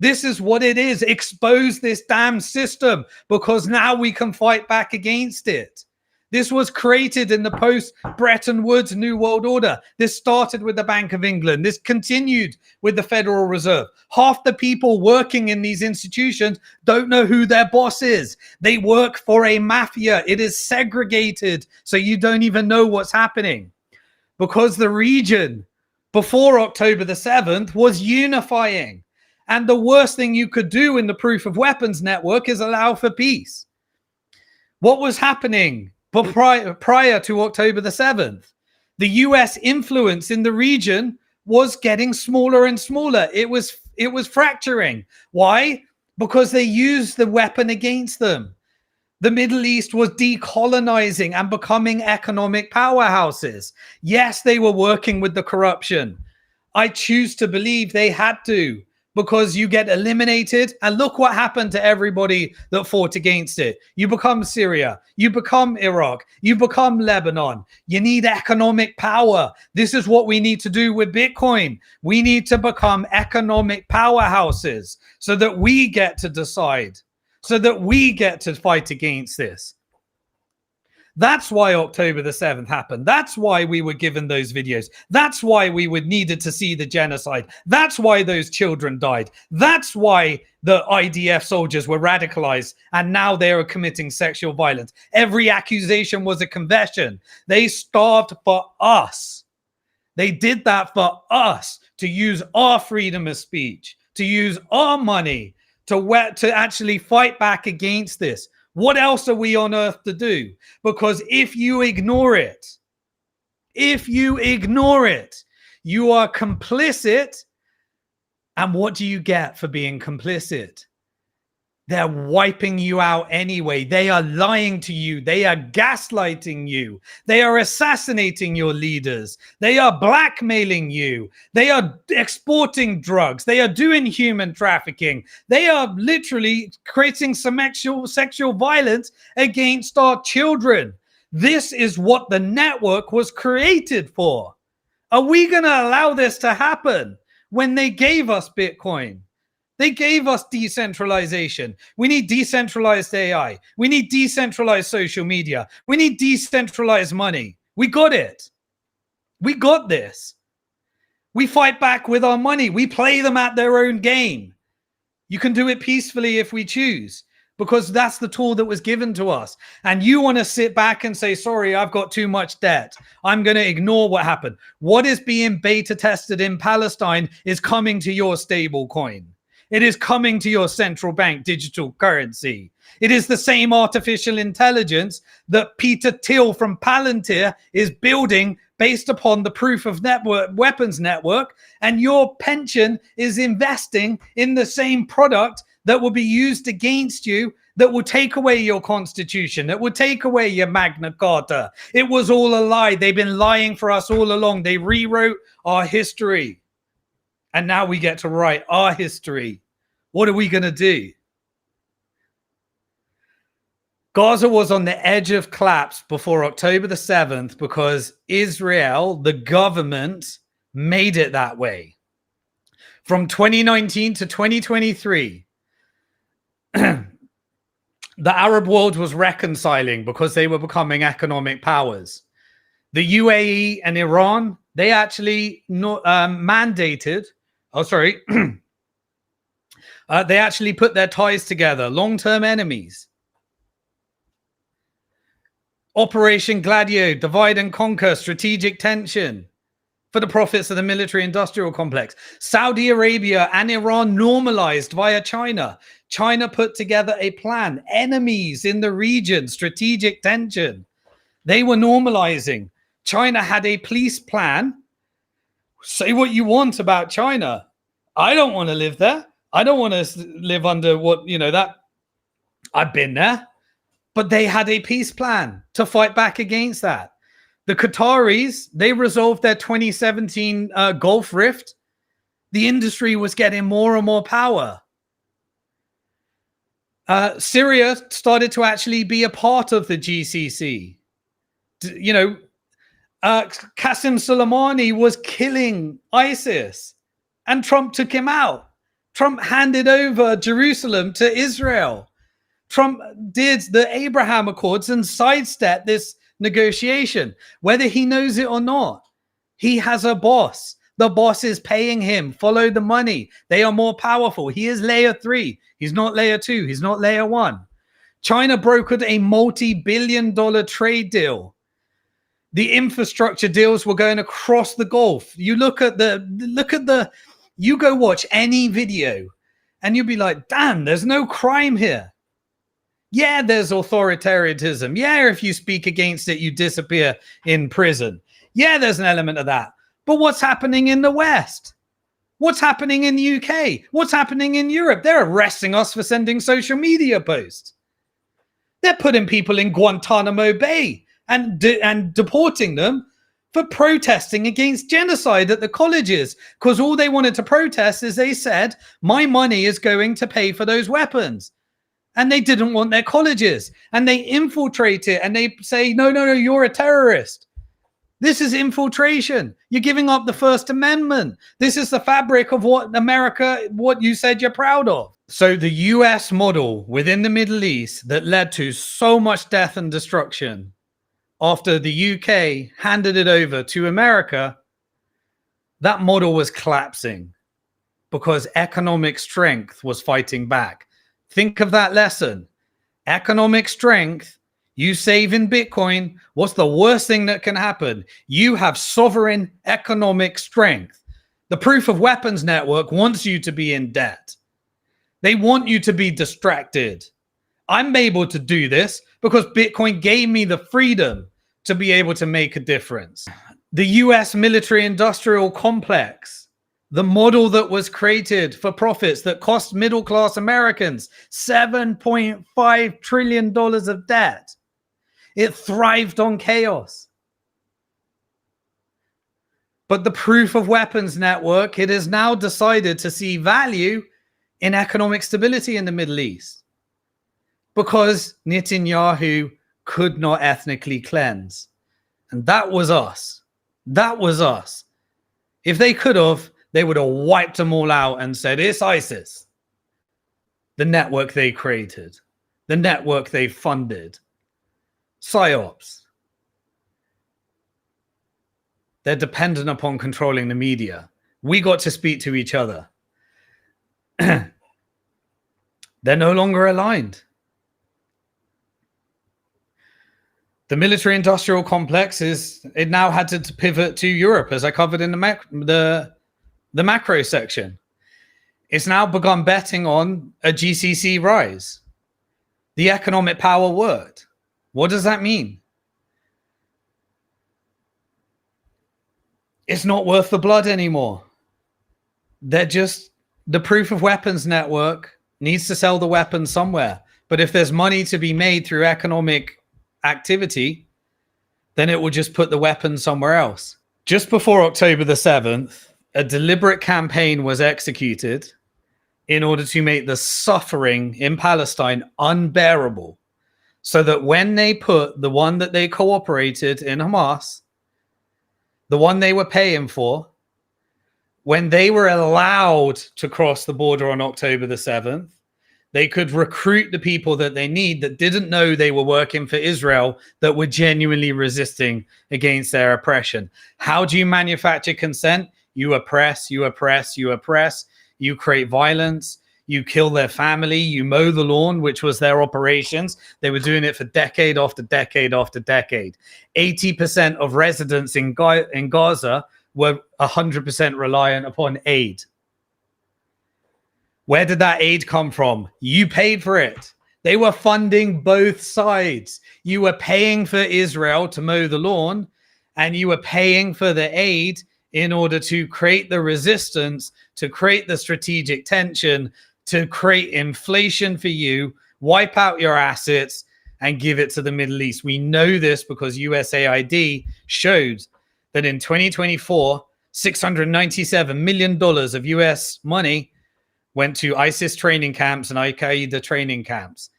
This is what it is. Expose this damn system because now we can fight back against it. This was created in the post-Bretton Woods New World Order. This started with the Bank of England. This continued with the Federal Reserve. Half the people working in these institutions don't know who their boss is. They work for a mafia. It is segregated, so you don't even know what's happening. Because the region before October the 7th was unifying. And the worst thing you could do in the Proof of Weapons Network is allow for peace. What was happening prior to October the 7th? The US influence in the region was getting smaller and smaller. It was fracturing. Why? Because they used the weapon against them. The Middle East was decolonizing and becoming economic powerhouses. Yes, they were working with the corruption. I choose to believe they had to, because you get eliminated. And look what happened to everybody that fought against it. You become Syria, you become Iraq, you become Lebanon. You need economic power. This is what we need to do with Bitcoin. We need to become economic powerhouses so that we get to decide, so that we get to fight against this. That's why October the 7th happened. That's why we were given those videos. That's why we needed to see the genocide. That's why those children died. That's why the IDF soldiers were radicalized and now they are committing sexual violence. Every accusation was a confession. They starved for us. They did that for us, to use our freedom of speech, to use our money to actually fight back against this. What else are we on earth to do? Because if you ignore it, you are complicit. And what do you get for being complicit? They're wiping you out anyway. They are lying to you. They are gaslighting you. They are assassinating your leaders. They are blackmailing you. They are exporting drugs. They are doing human trafficking. They are literally creating some sexual violence against our children. This is what the network was created for. Are we going to allow this to happen when they gave us Bitcoin? They gave us decentralization. We need decentralized AI. We need decentralized social media. We need decentralized money. We got it. We got this. We fight back with our money. We play them at their own game. You can do it peacefully if we choose, because that's the tool that was given to us. And you want to sit back and say, sorry, I've got too much debt. I'm going to ignore what happened. What is being beta tested in Palestine is coming to your stable coin. It is coming to your central bank digital currency. It is the same artificial intelligence that Peter Thiel from Palantir is building based upon the proof of network weapons network. And your pension is investing in the same product that will be used against you, that will take away your constitution, that will take away your Magna Carta. It was all a lie. They've been lying for us all along. They rewrote our history. And now we get to write our history. What are we going to do? Gaza was on the edge of collapse before October the 7th because Israel, the government, made it that way. From 2019 to 2023, the Arab world was reconciling because they were becoming economic powers. The UAE and Iran, they actually mandated, they actually put their ties together, long-term enemies. Operation Gladio, divide and conquer, strategic tension for the profits of the military-industrial complex. Saudi Arabia and Iran normalized via China. China put together a plan. Enemies in the region, strategic tension. They were normalizing. China had a peace plan. Say what you want about China. I don't want to live there. I don't want to live under that. I've been there. But they had a peace plan to fight back against that. The Qataris, they resolved their 2017 Gulf rift. The industry was getting more and more power. Syria started to actually be a part of the GCC. Qasem Soleimani was killing ISIS, and Trump took him out. Trump handed over Jerusalem to Israel. Trump did the Abraham Accords and sidestepped this negotiation. Whether he knows it or not, he has a boss. The boss is paying him. Follow the money. They are more powerful. He is layer 3. He's not layer 2. He's not layer 1. China brokered a multi-billion-dollar trade deal. The infrastructure deals were going across the Gulf. You you go watch any video and you'll be like, damn, there's no crime here. Yeah, there's authoritarianism. Yeah, if you speak against it, you disappear in prison. Yeah, there's an element of that. But what's happening in the West? What's happening in the UK? What's happening in Europe? They're arresting us for sending social media posts. They're putting people in Guantanamo Bay and deporting them for protesting against genocide at the colleges, because all they wanted to protest is they said, my money is going to pay for those weapons. And they didn't want their colleges, and they infiltrate it, and they say, no, you're a terrorist. This is infiltration. You're giving up the First Amendment. This is the fabric of what America, what you said you're proud of. So the US model within the Middle East that led to so much death and destruction after the UK handed it over to America, that model was collapsing because economic strength was fighting back. Think of that lesson. Economic strength. You save in Bitcoin. What's the worst thing that can happen? You have sovereign economic strength. The proof of weapons network wants you to be in debt. They want you to be distracted. I'm able to do this because Bitcoin gave me the freedom to be able to make a difference. The US military industrial complex, the model that was created for profits that cost middle-class Americans $7.5 trillion of debt. It thrived on chaos. But the proof of weapons network, it has now decided to see value in economic stability in the Middle East because Netanyahu could not ethnically cleanse. And that was us. That was us. If they could have, they would have wiped them all out and said, it's ISIS. The network they created, the network they funded, psyops. They're dependent upon controlling the media. We got to speak to each other. They're no longer aligned. The military industrial complex it now had to pivot to Europe, as I covered in the macro section. It's now begun betting on a GCC rise. The economic power worked. What does that mean? It's not worth the blood anymore. The proof of weapons network needs to sell the weapons somewhere. But if there's money to be made through economic activity, then it will just put the weapons somewhere else. Just before October the 7th, a deliberate campaign was executed in order to make the suffering in Palestine unbearable, so that when they put the one that they cooperated in Hamas, the one they were paying for, when they were allowed to cross the border on October the 7th, they could recruit the people that they need that didn't know they were working for Israel, that were genuinely resisting against their oppression. How do you manufacture consent? You oppress, you oppress, you oppress, you create violence, you kill their family, you mow the lawn, which was their operations. They were doing it for decade after decade after decade. 80% of residents in Gaza were 100% reliant upon aid. Where did that aid come from? You paid for it. They were funding both sides. You were paying for Israel to mow the lawn, and you were paying for the aid in order to create the resistance, to create the strategic tension, to create inflation for you, wipe out your assets, and give it to the Middle East. We know this because USAID showed that in 2024, $697 million of US money went to ISIS training camps and Al-Qaeda training camps.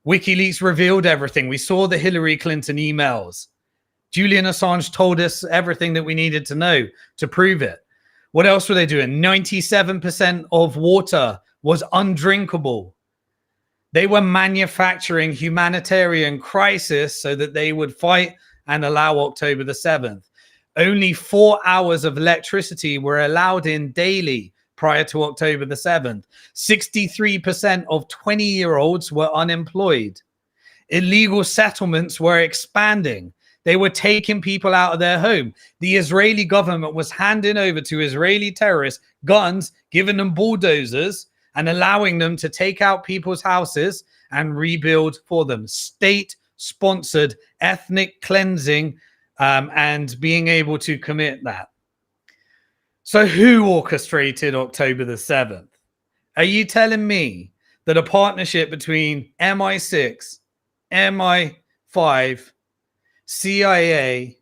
WikiLeaks revealed everything. We saw the Hillary Clinton emails. Julian Assange told us everything that we needed to know to prove it. What else were they doing? 97% of water was undrinkable. They were manufacturing humanitarian crisis so that they would fight and allow October the 7th. Only 4 hours of electricity were allowed in daily prior to October the 7th. 63% of 20-year-olds were unemployed. Illegal settlements were expanding. They were taking people out of their home. The Israeli government was handing over to Israeli terrorists guns, giving them bulldozers, and allowing them to take out people's houses and rebuild for them. State-sponsored ethnic cleansing and being able to commit that. So who orchestrated October the 7th? Are you telling me that a partnership between MI6, MI5, CIA,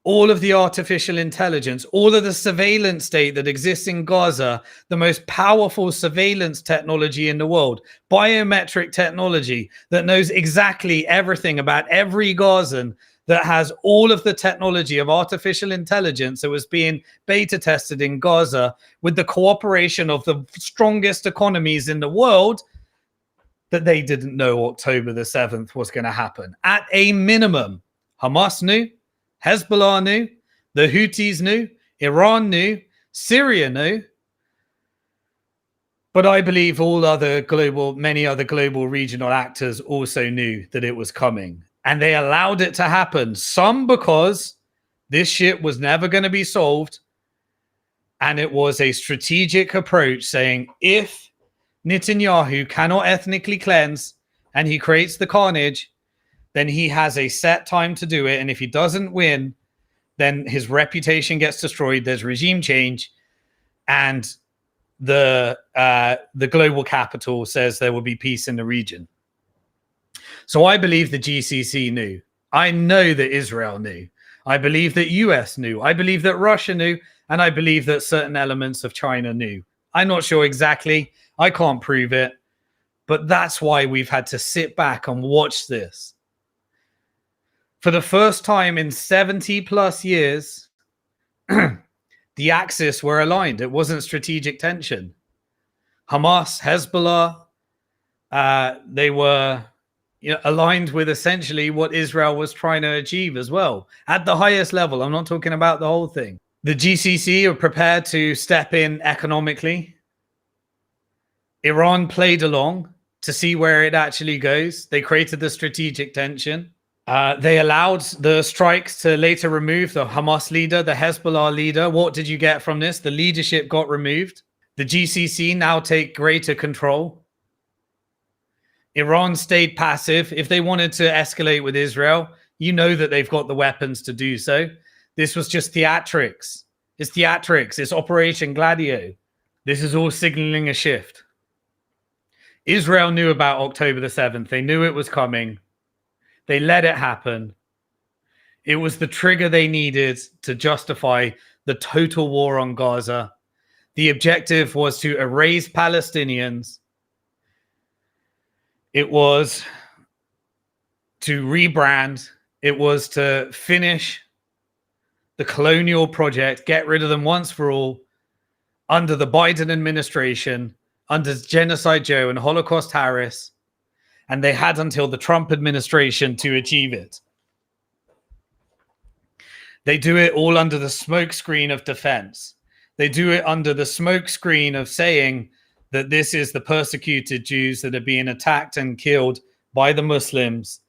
all of the artificial intelligence, all of the surveillance state that exists in Gaza, the most powerful surveillance technology in the world, biometric technology that knows exactly everything about every Gazan, that has all of the technology of artificial intelligence that was being beta tested in Gaza with the cooperation of the strongest economies in the world, that they didn't know October the 7th was going to happen. At a minimum, Hamas knew, Hezbollah knew, the Houthis knew, Iran knew, Syria knew. But I believe many other global regional actors also knew that it was coming. And they allowed it to happen. Some because this shit was never going to be solved. And it was a strategic approach saying, if Netanyahu cannot ethnically cleanse and he creates the carnage, then he has a set time to do it. And if he doesn't win, then his reputation gets destroyed. There's regime change. And the global capital says there will be peace in the region. So I believe the GCC knew. I know that Israel knew. I believe that US knew. I believe that Russia knew. And I believe that certain elements of China knew. I'm not sure exactly. I can't prove it. But that's why we've had to sit back and watch this. For the first time in 70 plus years, the axis were aligned. It wasn't strategic tension. Hamas, Hezbollah, they were aligned with essentially what Israel was trying to achieve as well. At the highest level, I'm not talking about the whole thing. The GCC are prepared to step in economically. Iran played along to see where it actually goes. They created the strategic tension. They allowed the strikes to later remove the Hamas leader, the Hezbollah leader. What did you get from this? The leadership got removed. The GCC now take greater control. Iran stayed passive. If they wanted to escalate with Israel, you know that they've got the weapons to do so. This was just theatrics. It's theatrics. It's Operation Gladio. This is all signaling a shift. Israel knew about October the 7th. They knew it was coming. They let it happen. It was the trigger they needed to justify the total war on Gaza. The objective was to erase Palestinians. It was to rebrand. It was to finish the colonial project, get rid of them once for all, under the Biden administration, under Genocide Joe and Holocaust Harris. And they had until the Trump administration to achieve it. They do it all under the smokescreen of defense. They do it under the smokescreen of saying that this is the persecuted Jews that are being attacked and killed by the Muslims.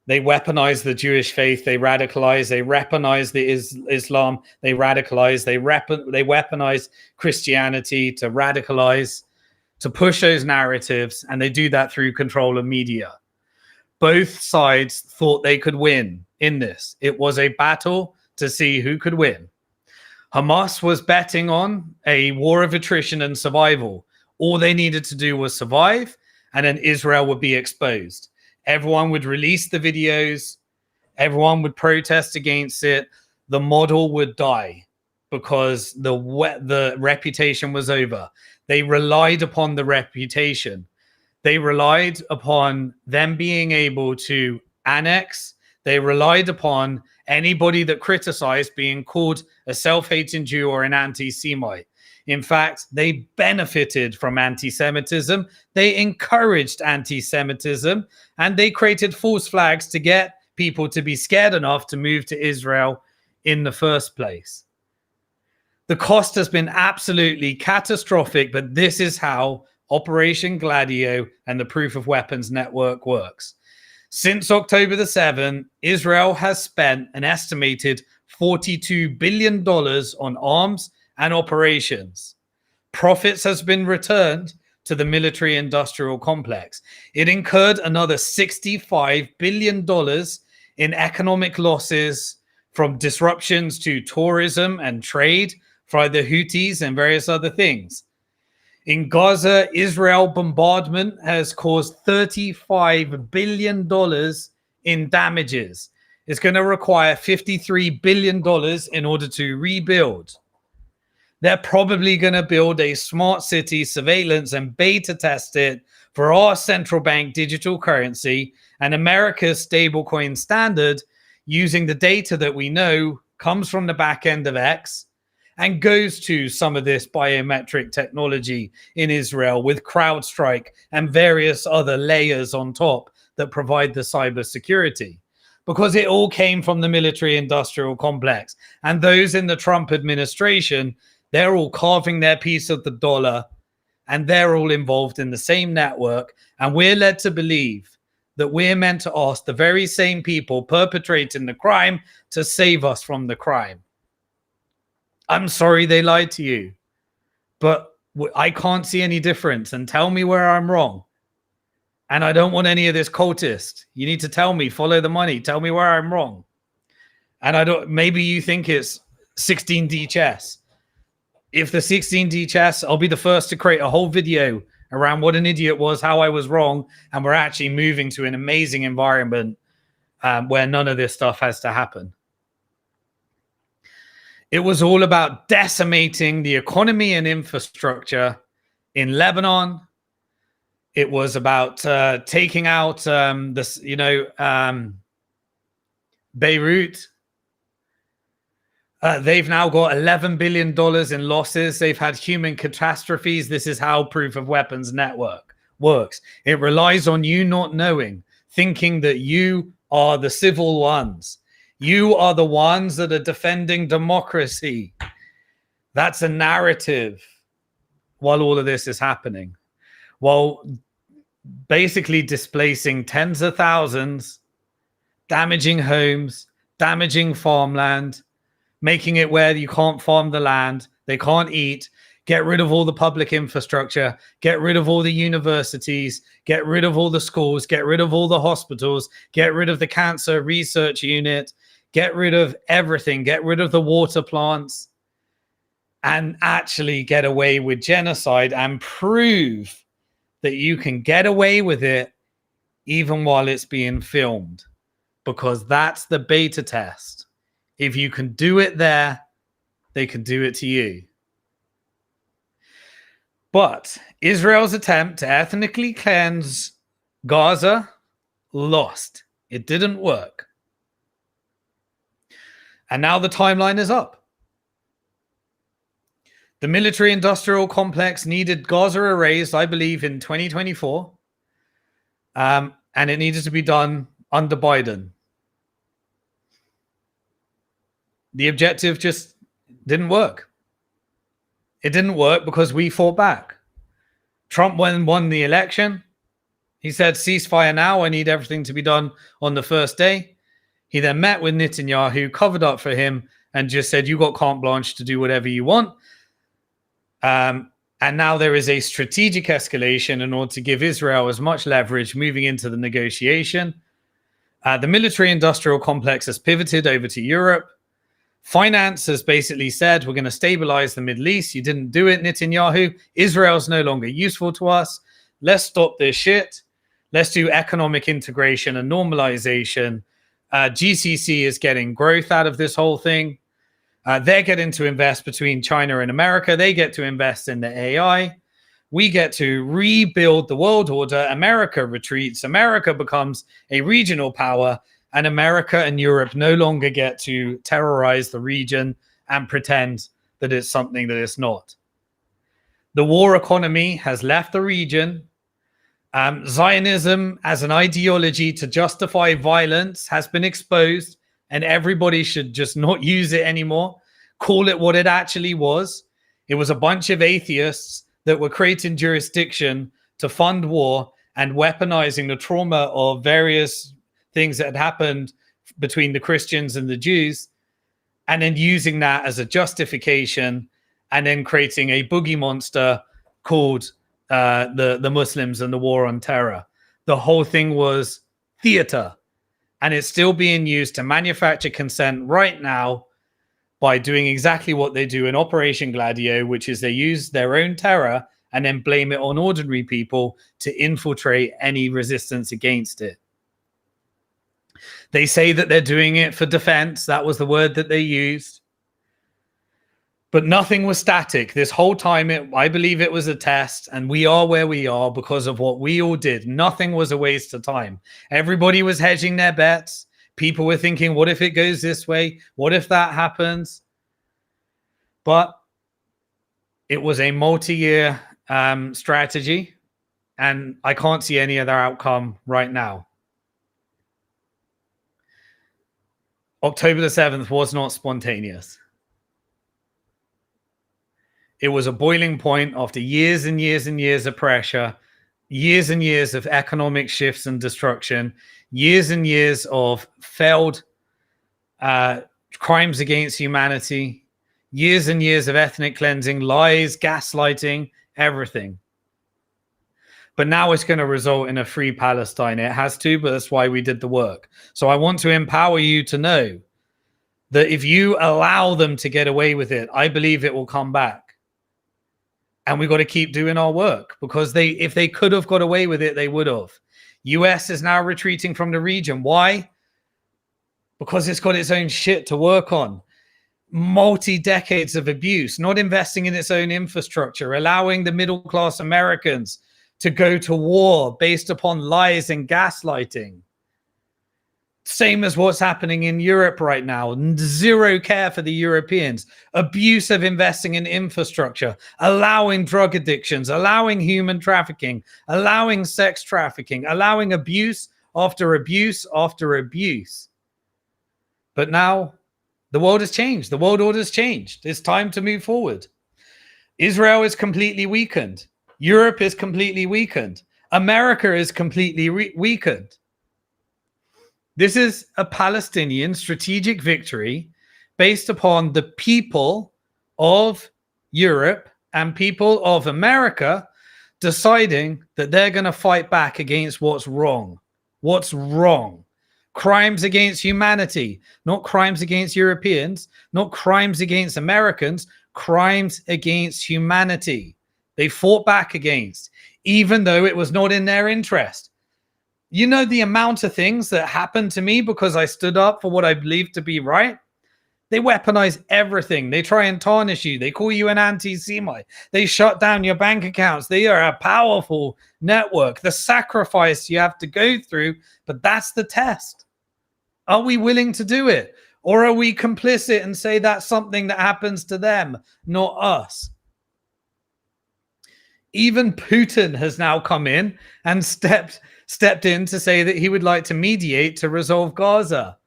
They weaponize the Jewish faith. They radicalize. They weaponize the Islam. They radicalize. They weaponize Christianity to radicalize, to push those narratives, and they do that through control of media. Both sides thought they could win in this. It was a battle to see who could win. Hamas was betting on a war of attrition and survival. All they needed to do was survive, and then Israel would be exposed. Everyone would release the videos. Everyone would protest against it. The model would die because the reputation was over. They relied upon the reputation. They relied upon them being able to annex. They relied upon anybody that criticized being called a self-hating Jew or an anti-Semite. In fact, they benefited from anti-Semitism. They encouraged anti-Semitism, and they created false flags to get people to be scared enough to move to Israel in the first place. The cost has been absolutely catastrophic, but this is how Operation Gladio and the Proof of Weapons Network works. Since October the 7th, Israel has spent an estimated $42 billion on arms and operations. Profits has been returned to the military industrial complex. It incurred another $65 billion in economic losses from disruptions to tourism and trade by the Houthis and various other things. In Gaza, Israel bombardment has caused $35 billion in damages. It's going to require $53 billion in order to rebuild. They're probably going to build a smart city surveillance and beta test it for our central bank digital currency and America's stablecoin standard using the data that we know comes from the back end of X and goes to some of this biometric technology in Israel with CrowdStrike and various other layers on top that provide the cybersecurity. Because it all came from the military industrial complex. And those in the Trump administration, they're all carving their piece of the dollar and they're all involved in the same network. And we're led to believe that we're meant to ask the very same people perpetrating the crime to save us from the crime. I'm sorry they lied to you, but I can't see any difference, and tell me where I'm wrong. And I don't want any of this cultist. You need to tell me, follow the money, tell me where I'm wrong. And I don't, maybe you think it's 16D chess. If the 16D chess, I'll be the first to create a whole video around what an idiot was, how I was wrong, and we're actually moving to an amazing environment where none of this stuff has to happen. It was all about decimating the economy and infrastructure in Lebanon. It was about taking out Beirut. They've now got $11 billion in losses. They've had human catastrophes. This is how proof of weapons network works. It relies on you not knowing, thinking that you are the civil ones. You are the ones that are defending democracy. That's a narrative while all of this is happening. While basically displacing tens of thousands, damaging homes, damaging farmland, making it where you can't farm the land, they can't eat, get rid of all the public infrastructure, get rid of all the universities, get rid of all the schools, get rid of all the hospitals, get rid of the cancer research unit, get rid of everything, get rid of the water plants, and actually get away with genocide and prove that you can get away with it even while it's being filmed, because that's the beta test. If you can do it there, they can do it to you. But Israel's attempt to ethnically cleanse Gaza lost. It didn't work. And now the timeline is up. The military-industrial complex needed Gaza erased, I believe, in 2024. And it needed to be done under Biden. The objective just didn't work. It didn't work because we fought back. Trump won the election. He said, ceasefire now. I need everything to be done on the first day. He then met with Netanyahu, covered up for him, and just said, you got carte blanche to do whatever you want. And now there is a strategic escalation in order to give Israel as much leverage moving into the negotiation. The military-industrial complex has pivoted over to Europe. Finance has basically said, we're going to stabilize the Middle East. You didn't do it, Netanyahu. Israel's no longer useful to us. Let's stop this shit. Let's do economic integration and normalization. GCC is getting growth out of this whole thing. They're getting to invest between China and America. They get to invest in the AI. We get to rebuild the world order. America retreats. America becomes a regional power. And America and Europe no longer get to terrorize the region and pretend that it's something that it's not. The war economy has left the region. Zionism as an ideology to justify violence has been exposed, and everybody should just not use it anymore. Call it what it actually was. It was a bunch of atheists that were creating jurisdiction to fund war and weaponizing the trauma of various things that had happened between the Christians and the Jews, and then using that as a justification and then creating a boogie monster called the Muslims and the war on terror. The whole thing was theater, and it's still being used to manufacture consent right now by doing exactly what they do in Operation Gladio, which is they use their own terror and then blame it on ordinary people to infiltrate any resistance against it. They say that they're doing it for defense. That was the word that they used. But nothing was static. This whole time, I believe it was a test, and we are where we are because of what we all did. Nothing was a waste of time. Everybody was hedging their bets. People were thinking, what if it goes this way? What if that happens? But it was a multi-year strategy, and I can't see any other outcome right now. October the 7th was not spontaneous. It was a boiling point after years and years and years of pressure, years and years of economic shifts and destruction, years and years of failed crimes against humanity, years and years of ethnic cleansing, lies, gaslighting, everything. But now it's going to result in a free Palestine. It has to, but that's why we did the work. So I want to empower you to know that if you allow them to get away with it, I believe it will come back. And we've got to keep doing our work, because if they could have got away with it, they would have. US is now retreating from the region. Why? Because it's got its own shit to work on. Multi-decades of abuse, not investing in its own infrastructure, allowing the middle-class Americans to go to war based upon lies and gaslighting. Same as what's happening in Europe right now. Zero care for the Europeans. Abuse of investing in infrastructure. Allowing drug addictions. Allowing human trafficking. Allowing sex trafficking. Allowing abuse after abuse after abuse. But now the world has changed. The world order has changed. It's time to move forward. Israel is completely weakened. Europe is completely weakened. America is completely weakened. This is a Palestinian strategic victory based upon the people of Europe and people of America deciding that they're going to fight back against what's wrong. What's wrong? Crimes against humanity, not crimes against Europeans, not crimes against Americans, crimes against humanity. They fought back against, even though it was not in their interest. You know the amount of things that happened to me because I stood up for what I believed to be right? They weaponize everything. They try and tarnish you. They call you an anti-Semite. They shut down your bank accounts. They are a powerful network. The sacrifice you have to go through, but that's the test. Are we willing to do it? Or are we complicit and say that's something that happens to them, not us? Even Putin has now come in and stepped in to say that he would like to mediate to resolve Gaza.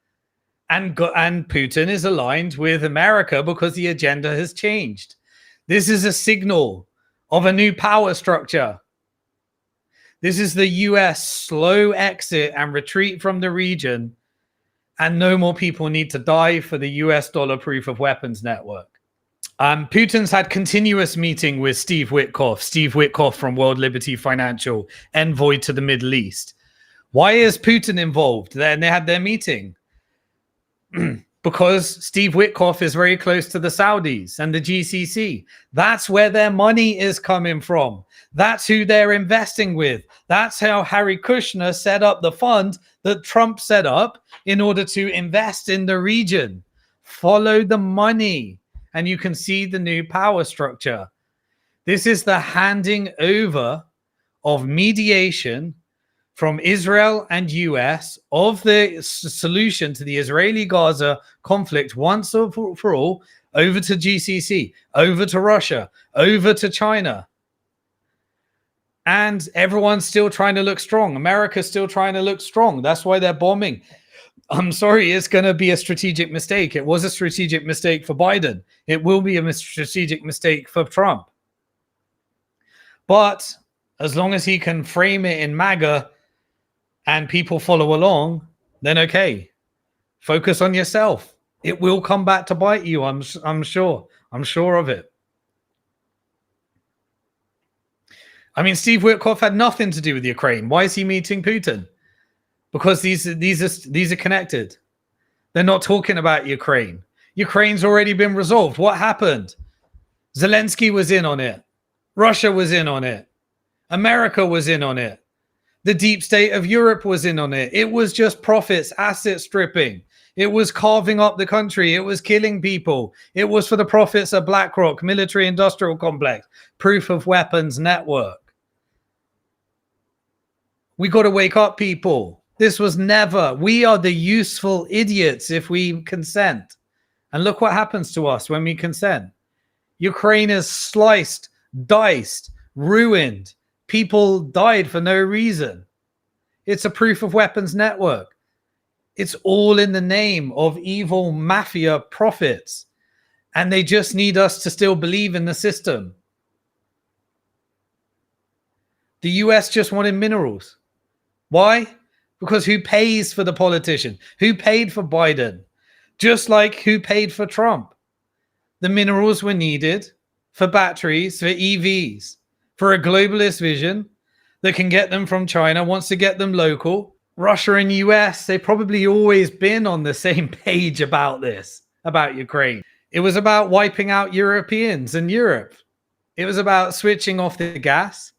And Putin is aligned with America because the agenda has changed. This is a signal of a new power structure. This is the US slow exit and retreat from the region, and no more people need to die for the US dollar proof of weapons network. Putin's had continuous meeting with Steve Witkoff from World Liberty Financial, envoy to the Middle East. Why is Putin involved? Then they had their meeting. Because Steve Witkoff is very close to the Saudis and the GCC. That's where their money is coming from. That's who they're investing with. That's how Harry Kushner set up the fund that Trump set up in order to invest in the region. Follow the money, and you can see the new power structure. This is the handing over of mediation from Israel and US of the solution to the Israeli-Gaza conflict once and for all, over to GCC, over to Russia, over to China. And everyone's still trying to look strong. America's still trying to look strong. That's why they're bombing. I'm sorry, it's going to be a strategic mistake. It was a strategic mistake for Biden. It will be a strategic mistake for Trump. But as long as he can frame it in MAGA and people follow along, then okay. Focus on yourself. It will come back to bite you, I'm sure. I'm sure of it. I mean, Steve Witkoff had nothing to do with Ukraine. Why is he meeting Putin? Because these are connected. They're not talking about Ukraine. Ukraine's already been resolved. What happened? Zelensky was in on it. Russia was in on it. America was in on it. The deep state of Europe was in on it. It was just profits, asset stripping. It was carving up the country. It was killing people. It was for the profits of BlackRock, military industrial complex, proof of weapons network. We got to wake up, people. This was never. We are the useful idiots if we consent. And look what happens to us when we consent. Ukraine is sliced, diced, ruined. People died for no reason. It's a proof of weapons network. It's all in the name of evil mafia profits. And they just need us to still believe in the system. The US just wanted minerals. Why? Because who pays for the politician? Who paid for Biden? Just like who paid for Trump? The minerals were needed for batteries, for EVs, for a globalist vision that can get them from China, wants to get them local. Russia and US, they've probably always been on the same page about this, about Ukraine. It was about wiping out Europeans and Europe. It was about switching off the gas.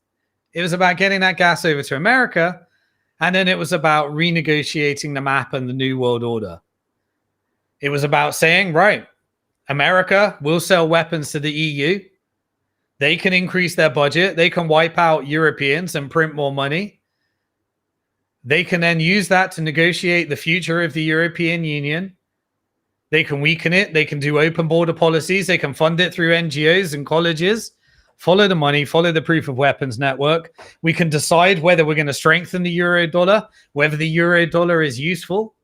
It was about getting that gas over to America. And then it was about renegotiating the map and the New World Order. It was about saying, right, America will sell weapons to the EU. They can increase their budget. They can wipe out Europeans and print more money. They can then use that to negotiate the future of the European Union. They can weaken it. They can do open border policies. They can fund it through NGOs and colleges. Follow the money, follow the proof of weapons network. We can decide whether we're going to strengthen the euro dollar, whether the euro dollar is useful.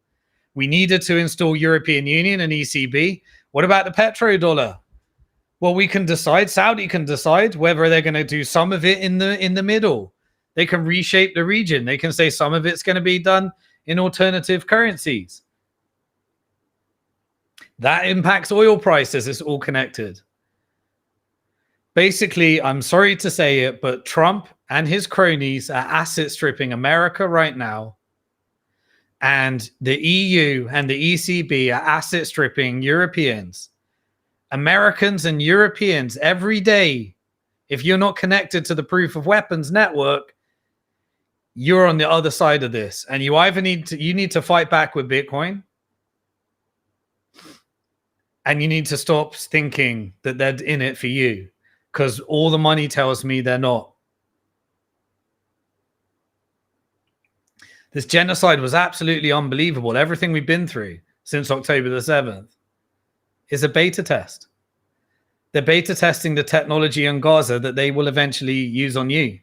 We needed to install European Union and ECB. What about the petrodollar? Well, we can decide, Saudi can decide whether they're going to do some of it in the middle. They can reshape the region. They can say some of it's going to be done in alternative currencies. That impacts oil prices. It's all connected. Basically, I'm sorry to say it, but Trump and his cronies are asset stripping America right now. And the EU and the ECB are asset stripping Europeans. Americans and Europeans every day, if you're not connected to the proof of weapons network, you're on the other side of this. And you either need to fight back with Bitcoin, and you need to stop thinking that they're in it for you. Because all the money tells me they're not. This genocide was absolutely unbelievable. Everything we've been through since October the 7th is a beta test. They're beta testing the technology in Gaza that they will eventually use on you.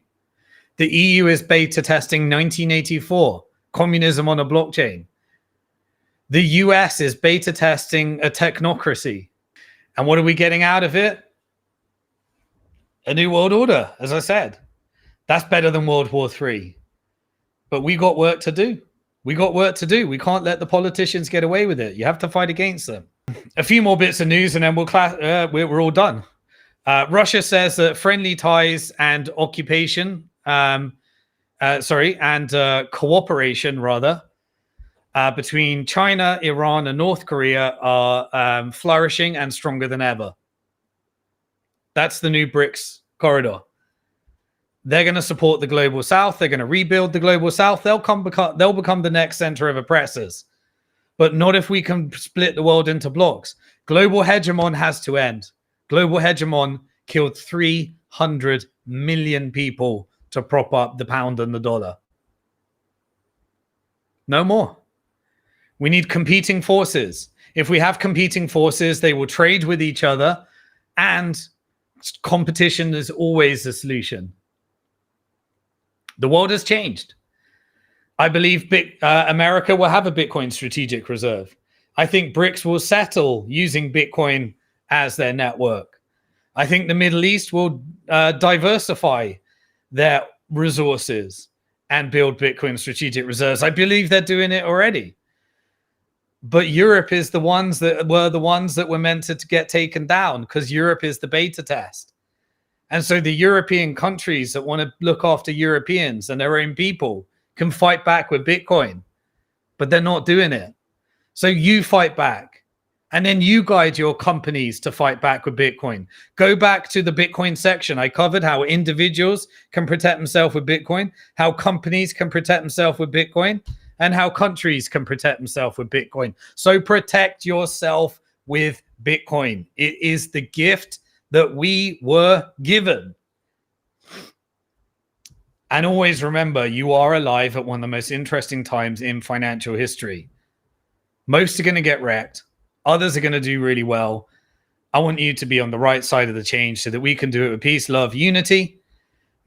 The EU is beta testing 1984, communism on a blockchain. The US is beta testing a technocracy. And what are we getting out of it? A new world order, as I said. That's better than World War III. But we got work to do. We got work to do. We can't let the politicians get away with it. You have to fight against them. A few more bits of news and then we're all done. Russia says that friendly ties and cooperation between China, Iran, and North Korea are flourishing and stronger than ever. That's the new BRICS corridor. They're going to support the global south. They're going to rebuild the global south. They'll become the next center of oppressors. But not if we can split the world into blocks. Global hegemon has to end. Global hegemon killed 300 million people to prop up the pound and the dollar. No more. We need competing forces. If we have competing forces, they will trade with each other, and competition is always the solution. The world has changed. I believe America will have a Bitcoin strategic reserve. I think BRICS will settle using Bitcoin as their network. I think the Middle East will diversify their resources and build Bitcoin strategic reserves. I believe they're doing it already. But Europe is the ones that were meant to get taken down, because Europe is the beta test. And so the European countries that want to look after Europeans and their own people can fight back with Bitcoin, but they're not doing it. So you fight back. And then you guide your companies to fight back with Bitcoin. Go back to the Bitcoin section. I covered how individuals can protect themselves with Bitcoin, how companies can protect themselves with Bitcoin, and how countries can protect themselves with Bitcoin. So protect yourself with Bitcoin. It is the gift that we were given. And always remember, you are alive at one of the most interesting times in financial history. Most are going to get wrecked. Others are going to do really well. I want you to be on the right side of the change so that we can do it with peace, love, unity.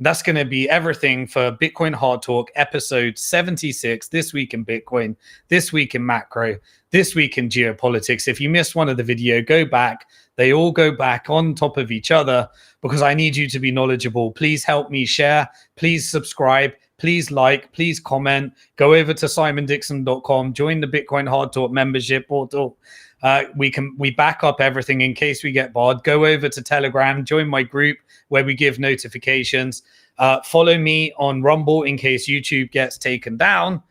That's going to be everything for Bitcoin Hard Talk, episode 76, this week in Bitcoin, this week in macro, this week in geopolitics. If you missed one of the video, go back. They all go back on top of each other because I need you to be knowledgeable. Please help me share. Please subscribe. Please like. Please comment. Go over to simondixon.com. Join the Bitcoin Hard Talk membership portal. We back up everything in case we get barred. Go over to Telegram, join my group where we give notifications. Follow me on Rumble in case YouTube gets taken down.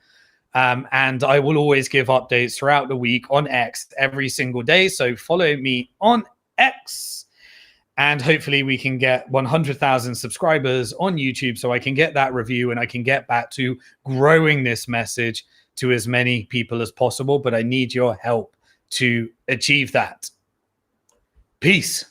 And I will always give updates throughout the week on X every single day. So follow me on X. And hopefully we can get 100,000 subscribers on YouTube so I can get that review and I can get back to growing this message to as many people as possible. But I need your help to achieve that. Peace.